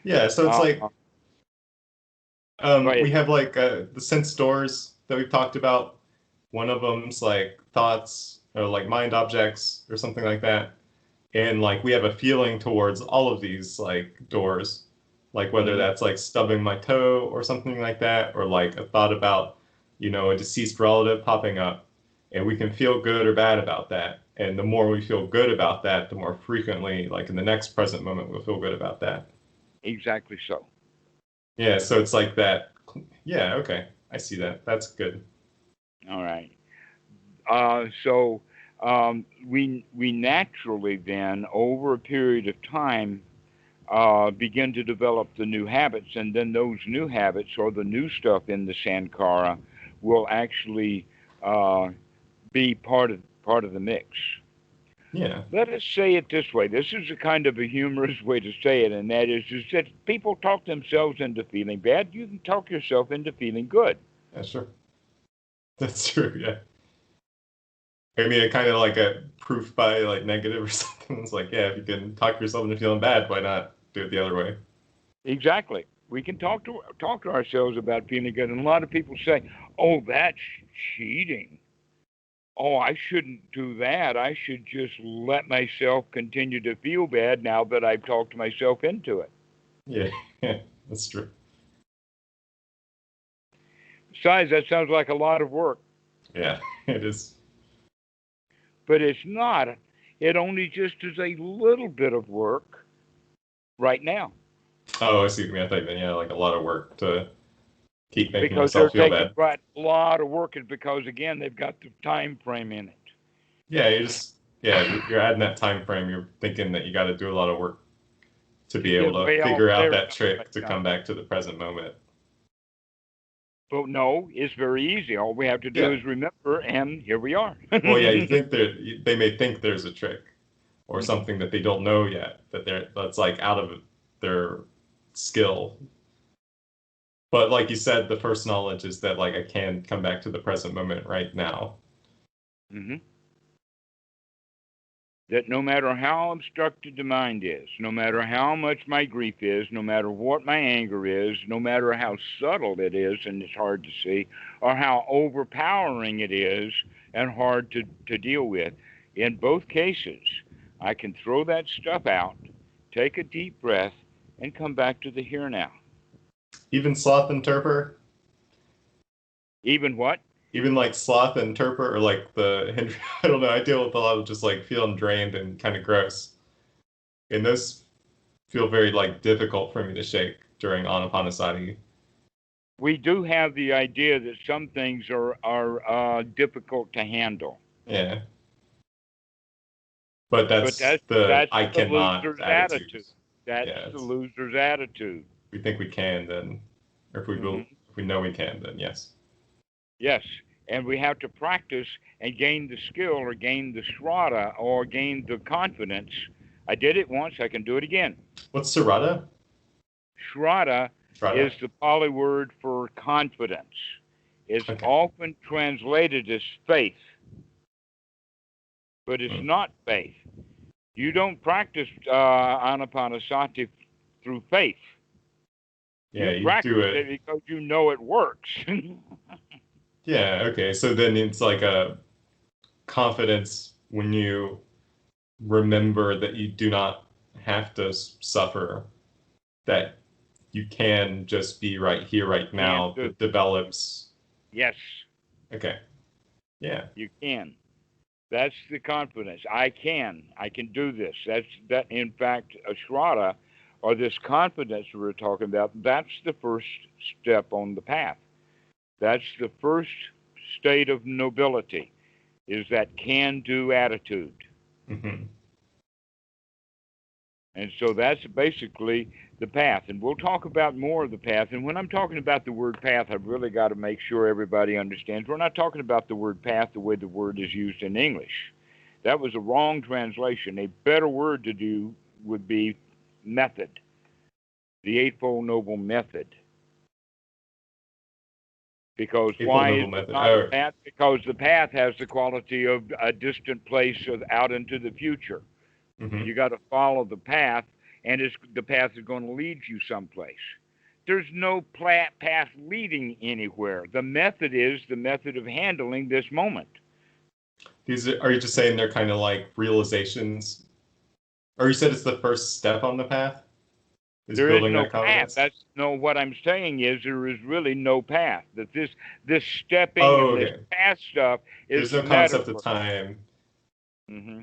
Yeah. So it's Uh, like, Go we ahead. have like the sense doors that we've talked about. One of them's like thoughts or like mind objects or something like that. And like we have a feeling towards all of these like doors, like whether Hmm. that's like stubbing my toe or something like that, or like a thought about, a deceased relative popping up. And we can feel good or bad about that. And the more we feel good about that, the more frequently, like in the next present moment, we'll feel good about that. Exactly so. Yeah, so it's like that. Yeah, okay. I see that. That's good. All right. So we naturally then, over a period of time, begin to develop the new habits, and then those new habits, or the new stuff in the sankara, will actually uh, be part of the mix. Yeah. Let us say it this way. This is a kind of a humorous way to say it, and that is that people talk themselves into feeling bad. You can talk yourself into feeling good. Yeah, sure. That's true. Yeah. I mean, kind of like a proof by like negative or something. It's like, yeah, if you can talk yourself into feeling bad, why not do it the other way? Exactly. We can talk to ourselves about feeling good, and a lot of people say, "Oh, that's cheating. Oh, I shouldn't do that. I should just let myself continue to feel bad now that I've talked myself into it." Yeah, that's true. Besides, that sounds like a lot of work, Yeah, it is. but it's not. It only just is a little bit of work right now, Oh, I see what you mean. I thought you meant, yeah, like a lot of work to keep making because they're myself feel taking bad. right a lot of work, is because again they've got the time frame in it. Yeah, you're adding that time frame. You're thinking that you got to do a lot of work to To be able get to way off figure out there that trick to time. come back to the present moment. But no, it's very easy. All we have to do Yeah. is remember, and here we are. Well, yeah, they may think there's a trick or Hmm. something that they don't know yet that's like out of their skill. But like you said, the first knowledge is that like I can come back to the present moment right now. Hmm. That no matter how obstructed the mind is, no matter how much my grief is, no matter what my anger is, no matter how subtle it is and it's hard to see, or how overpowering it is and hard to deal with, in both cases, I can throw that stuff out, take a deep breath, and come back to the here now. Even sloth and torpor, Even what? Even like sloth and torpor, or like the I don't know. I deal with a lot of just like feeling drained and kind of gross, and those feel very like difficult for me to shake during Anapanasati. We do have the idea that some things are difficult to handle, Yeah, but but that's the that's I the cannot loser's attitude. attitudes. That's Yeah, the it's, loser's attitude. we think we can, then, or if we Hmm. will, if we know we can, then yes. Yes, and we have to practice and gain the skill or gain the shraddha or gain the confidence. I did it once, I can do it again. What's Sarada? Shraddha is Sarada. the Pali word for confidence. It's Okay. often translated as faith, but it's Hmm. not faith. You don't practice anapanasati through faith. Yeah, You you do practice it. it because you know it works. Yeah. Okay. So then it's like a confidence when you remember that you do not have to suffer, that you can just be right here, right Can now, do. that develops. Yes, Okay. Yeah. you can. That's the confidence. I can. I can do this. That's that. In fact, a shraddha, or this confidence we're talking about, that's the first step on the path. That's the first state of nobility. Is that can-do attitude. Hmm. And so that's basically the path. And we'll talk about more of the path. And when I'm talking about the word path, I've really got to make sure everybody understands. We're not talking about the word path the way the word is used in English. That was a wrong translation. A better word to do would be method, the Eightfold Noble Method. Because Eightfold why is Noble it Method. not a Oh. path? Because the path has the quality of a distant place out into the future. Hmm. You got to follow the path, and the path is going to lead you someplace. There's no path leading anywhere. The method is the method of handling this moment. These are you just saying they're kind of like realizations? Or you said it's the first step on the path? Is There is building no that path. confidence? That's no. What I'm saying is there is really no path. That this stepping Oh, and this okay. path stuff is There's no concept of metaphor. time. Hmm.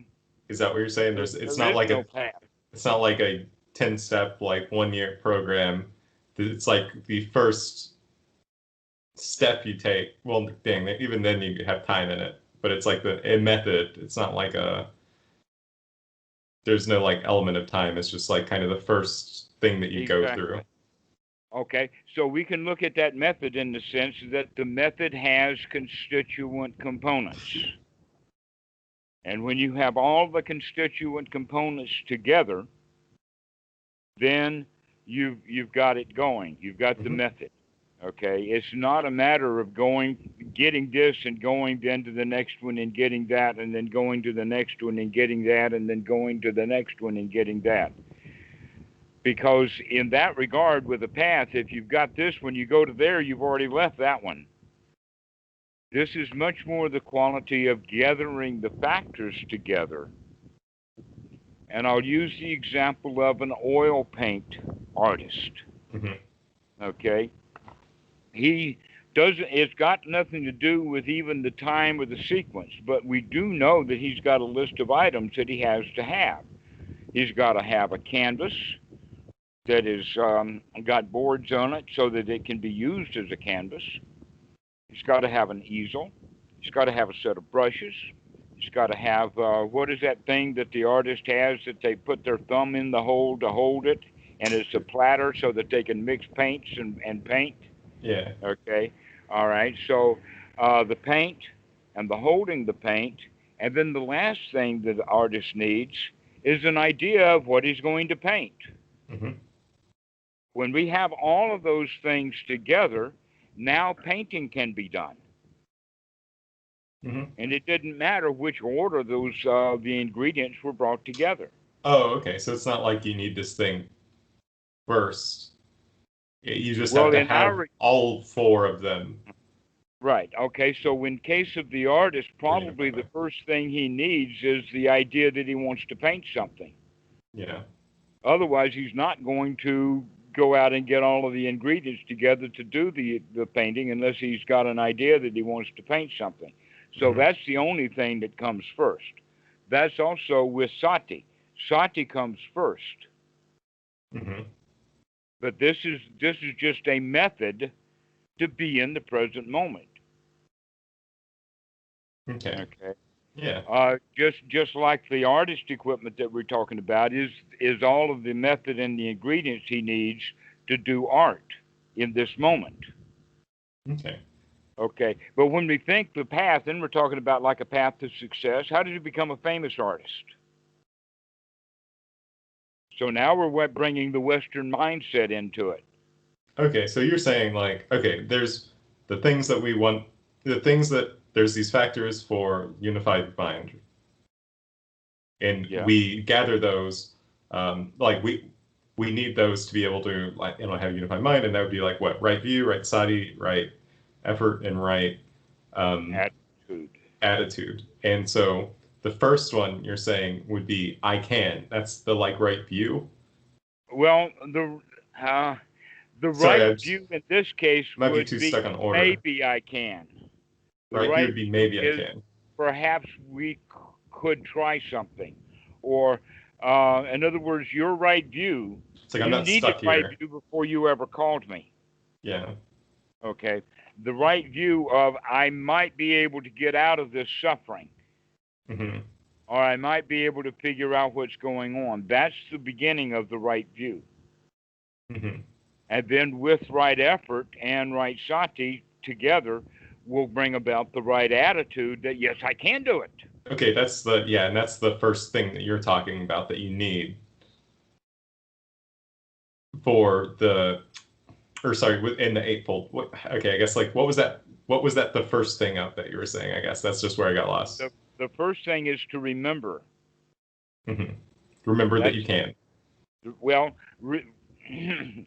Is that what you're saying? It's There not is like no path. a 10-step like 1 year program. It's like the first step you take. Well, dang, even then you have time in it, but it's like a method. It's not like there's no like element of time. It's just like kind of the first thing that you go through. Exactly. Okay, so we can look at that method in the sense that the method has constituent components. And when you have all the constituent components together, then you've got it going. You've got the Hmm. method. Okay, it's not a matter of getting this and going then to the next one and getting that and then going to the next one and getting that and then going to the next one and getting that. Because in that regard, with a path, if you've got this one, you go to there, you've already left that one. This is much more the quality of gathering the factors together. And I'll use the example of an oil paint artist. Hmm. Okay? He doesn't, it's got nothing to do with even the time or the sequence, but we do know that he's got a list of items that he has to have. He's got to have a canvas that is got boards on it so that it can be used as a canvas. He's got to have an easel. He's got to have a set of brushes. He's got to have what is that thing that the artist has that they put their thumb in the hole to hold it, and it's a platter so that they can mix paints and paint. Yeah. Okay, all right. So the paint and the holding the paint, and then the last thing that the artist needs is an idea of what he's going to paint. Hmm. When we have all of those things together, now painting can be done. Hmm. And it didn't matter which order those the ingredients were brought together. Oh, okay. So it's not like you need this thing first. You just have Well, to in have our all four of them right, okay, so in case of the artist, for probably unified. the first thing he needs is the idea that he wants to paint something. Yeah. Otherwise, he's not going to go out and get all of the ingredients together to do the painting unless he's got an idea that he wants to paint something. So that's the only thing that comes first. That's also with sati. Sati comes first. But this is just a method to be in the present moment. Okay. Yeah. Just like the artist equipment that we're talking about is all of the method and the ingredients he needs to do art in this moment. Okay. But when we think the path, then we're talking about like a path to success. How did you become a famous artist? So now we're bringing the Western mindset into it. Okay, so you're saying like, okay, there's the things that we want, there's these factors for unified mind, and we gather those, like we need those to be able to like have a unified mind, and that would be like what, right view, right sati, right effort, and right attitude. And so the first one you're saying would be I can. That's the like right view. Well, the right view in this case would be stuck on order. Maybe I can. The right view would be maybe I can. Perhaps we could try something, or in other words, your right view. It's like I'm not stuck here. Right view before you ever called me. Yeah. Okay. The right view of I might be able to get out of this suffering. Or I might be able to figure out what's going on. That's the beginning of the right view. And then with right effort and right sati together will bring about the right attitude that, yes, I can do it. Okay, that's the first thing that you're talking about that you need for in the eightfold. Okay, I guess like what was that the first thing up that you were saying? I guess that's just where I got lost. The first thing is to remember. Remember that you can. Well, it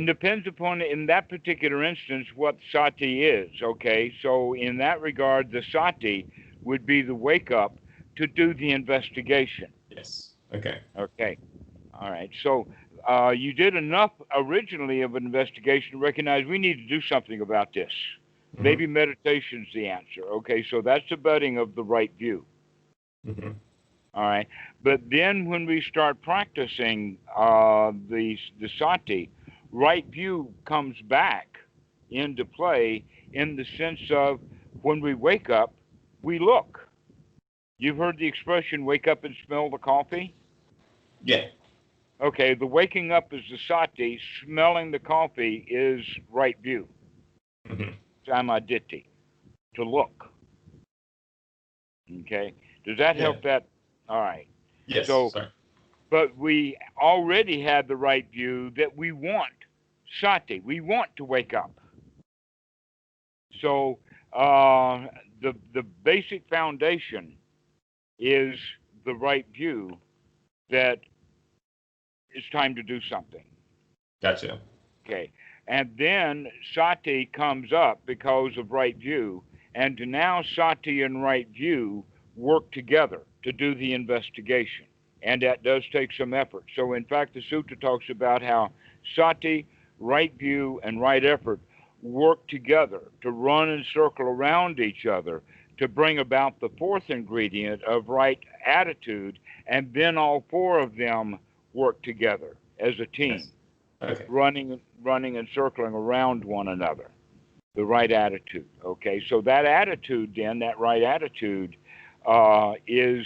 depends upon, in that particular instance, what sati is, okay? So in that regard, the sati would be the wake-up to do the investigation. Yes. Okay. Okay. All right. So you did enough originally of an investigation to recognize we need to do something about this. Maybe meditation's the answer. Okay, so that's the budding of the right view. All right. But then when we start practicing the sati, right view comes back into play in the sense of when we wake up, we look. You've heard the expression, wake up and smell the coffee? Yeah. Okay, the waking up is the sati, smelling the coffee is right view. Samadhi, to look. Okay, does that help that? All right. Yes, so, sorry. But we already had the right view that we want sati, we want to wake up. So the basic foundation is the right view that it's time to do something. Gotcha. Okay. And then sati comes up because of right view. And now sati and right view work together to do the investigation. And that does take some effort. So in fact, the sutta talks about how sati, right view, and right effort work together to run and circle around each other to bring about the fourth ingredient of right attitude. And then all four of them work together as a team. Yes. Okay. Running and circling around one another, the right attitude. Okay, so that attitude then, that right attitude is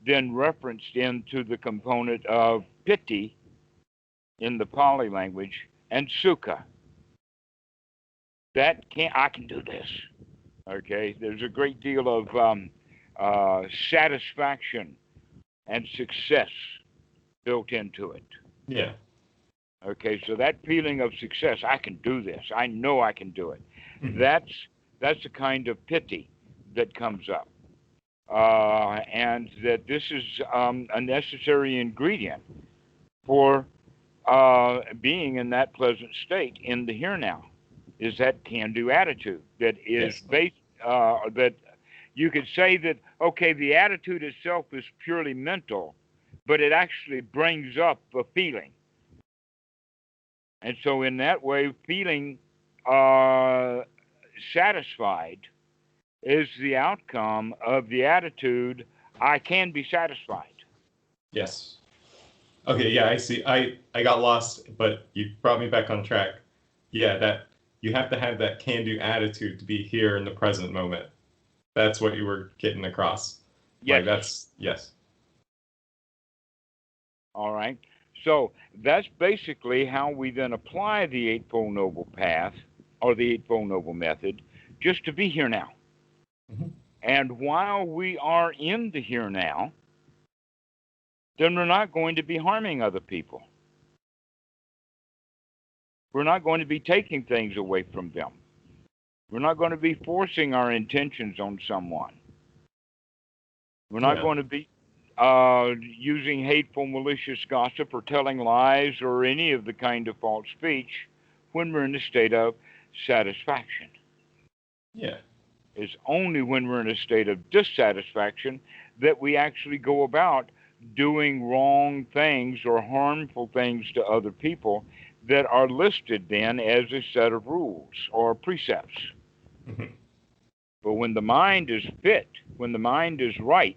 then referenced into the component of piti in the Pali language and sukha. I can do this. Okay, there's a great deal of satisfaction and success built into it. Yeah. Okay, so that feeling of success, I can do this. I know I can do it. That's the kind of piti that comes up. And that this is a necessary ingredient for being in that pleasant state in the here now, is that can-do attitude that is based, that you could say that, okay, the attitude itself is purely mental, but it actually brings up a feeling. And so, in that way, feeling uh, satisfied is the outcome of the attitude, I can be satisfied. Yes. Okay, yeah, I see. I got lost, but you brought me back on track. Yeah, that you have to have that can-do attitude to be here in the present moment. That's what you were getting across. Yes. Like that's yes. All right. So that's basically how we then apply the Eightfold Noble Path or the Eightfold Noble Method, just to be here now. Mhm. And while we are in the here now, then we're not going to be harming other people. We're not going to be taking things away from them. We're not going to be forcing our intentions on someone. We're not Yeah. going to be using hateful, malicious gossip or telling lies or any of the kind of false speech when we're in a state of satisfaction. Yeah. It's only when we're in a state of dissatisfaction that we actually go about doing wrong things or harmful things to other people that are listed then as a set of rules or precepts. Mhm. But when the mind is fit, when the mind is right,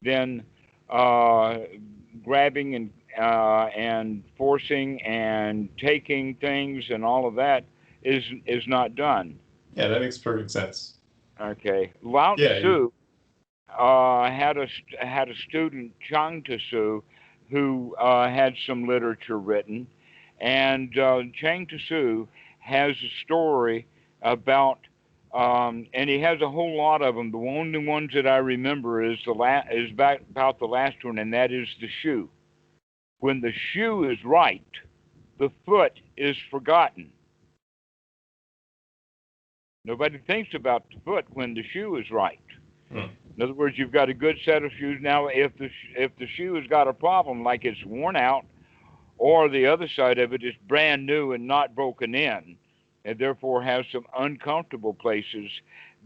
then uh, grabbing and forcing and taking things and all of that is not done. Yeah, that makes perfect sense. Okay, Lao Yeah, you Tzu had a student, Chang Tzu, who had some literature written, and Chang Tzu has a story about, and he has a whole lot of them. The only ones that I remember is about the last one, and that is the shoe. When the shoe is right, the foot is forgotten. Nobody thinks about the foot when the shoe is right. hmm. In other words, you've got a good set of shoes. Now, if the shoe has got a problem, like it's worn out, or the other side of it is brand new and not broken in, and therefore has some uncomfortable places,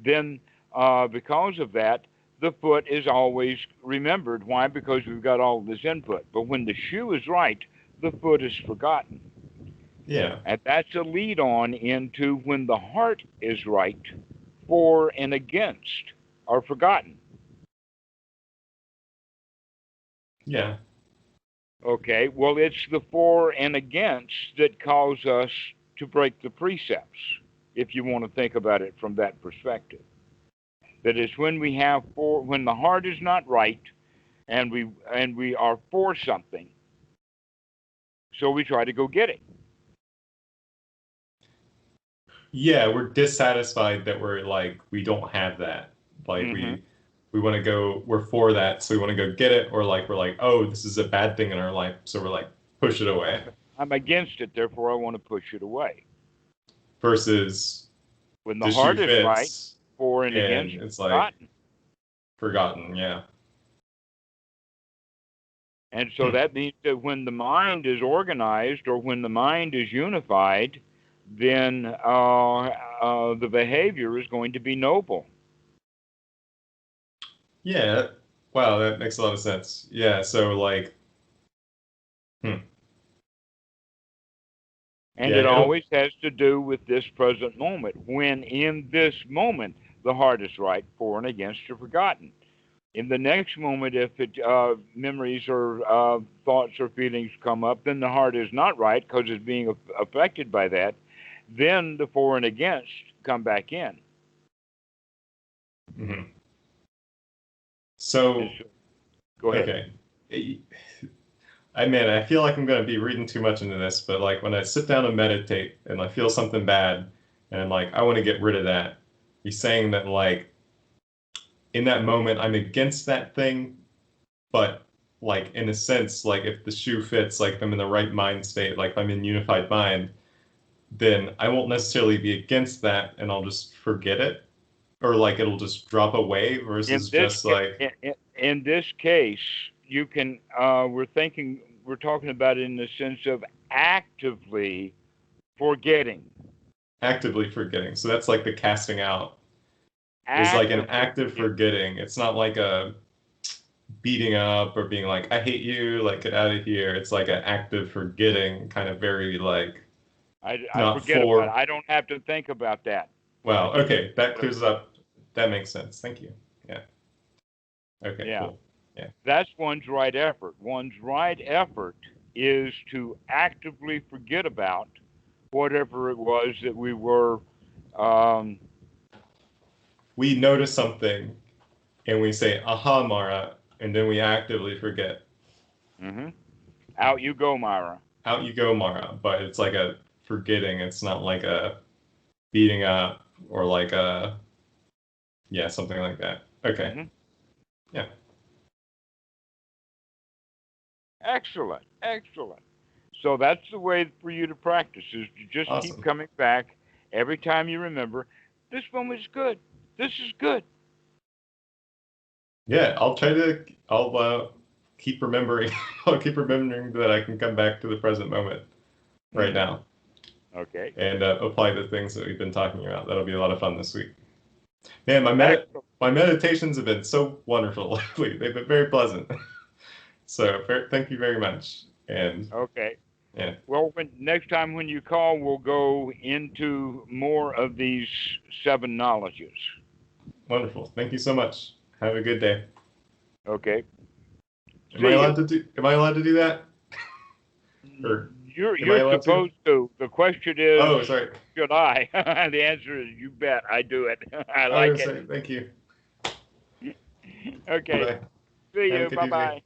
then because of that, the foot is always remembered. Why? Because we've got all this input. But when the shoe is right, the foot is forgotten. Yeah. And that's a lead on into when the heart is right, for and against are forgotten. Yeah. Okay, well, it's the for and against that cause us to break the precepts, if you want to think about it from that perspective. That is when we have when the heart is not right, and we are for something, so we try to go get it. Yeah, we're dissatisfied that we're like we don't have that. Like Hmm. we want to go we're for that, so we want to go get it, or like we're like, oh, this is a bad thing in our life, so we're like push it away. I'm against it, therefore I want to push it away. Versus When the the shoe heart is right, fits for and against and are it's like forgotten. forgotten. Yeah. And so Hmm. that means that when the mind is organized or when the mind is unified, then the behavior is going to be noble. Yeah. Wow, that makes a lot of sense. Yeah. So like, hmm. And Yeah, it it'll. always has to do with this present moment. When in this moment the heart is right, for and against are forgotten. In the next moment, if memories or thoughts or feelings come up, then the heart is not right because it's being affected by that. Then the for and against come back in. Mhm. And So so, go ahead. okay. I feel like I'm gonna be reading too much into this, but like when I sit down and meditate and I feel something bad and I'm like, I want to get rid of that. He's saying that like in that moment I'm against that thing, but like in a sense, like if the shoe fits, like if I'm in the right mind state, like if I'm in unified mind, then I won't necessarily be against that and I'll just forget it. Or like it'll just drop away In versus this just like in this case, you can we're talking about it in the sense of actively forgetting, actively forgetting. So that's like the casting out is like an actively active forgetting. forgetting. It's not like a beating up or being like, I hate you, like get out of here. It's like an active forgetting, kind of very like. I not forget about it. for. I don't have to think about that. Wow. Okay, that clears up. That makes sense. Thank you. Yeah. Okay. Yeah. Cool. Yeah. That's one's right effort. One's right effort is to actively forget about whatever it was that we were. Um, We notice something and we say, "Aha, Mara," and then we actively forget. hmm Out you go, Myra. Out you go, Mara. But it's like a forgetting. It's not like a beating up or like a yeah, something like that. Okay. hmm Yeah. Excellent, excellent. So that's the way for you to practice is to just keep Awesome. coming back every time you remember this moment is good. This is good. Yeah, I'll try to. I'll keep remembering. I'll keep remembering that I can come back to the present moment right hmm now Okay. and apply the things that we've been talking about. That'll be a lot of fun this week. Man, Excellent. my meditations have been so wonderful lately. They've been very pleasant. So thank you very much. And Okay. yeah, Well, next time when you call, we'll go into more of these seven knowledges. wonderful. Thank you so much. Have a good day. Okay. Am I See allowed you. to do? Am I allowed to do that? Or am I You're allowed to? supposed to. The question is, Oh, sorry. should I? The answer is, you bet. I do it. I I was like gonna it. say thank you. Okay. Bye. See Have a you. good Bye evening. bye.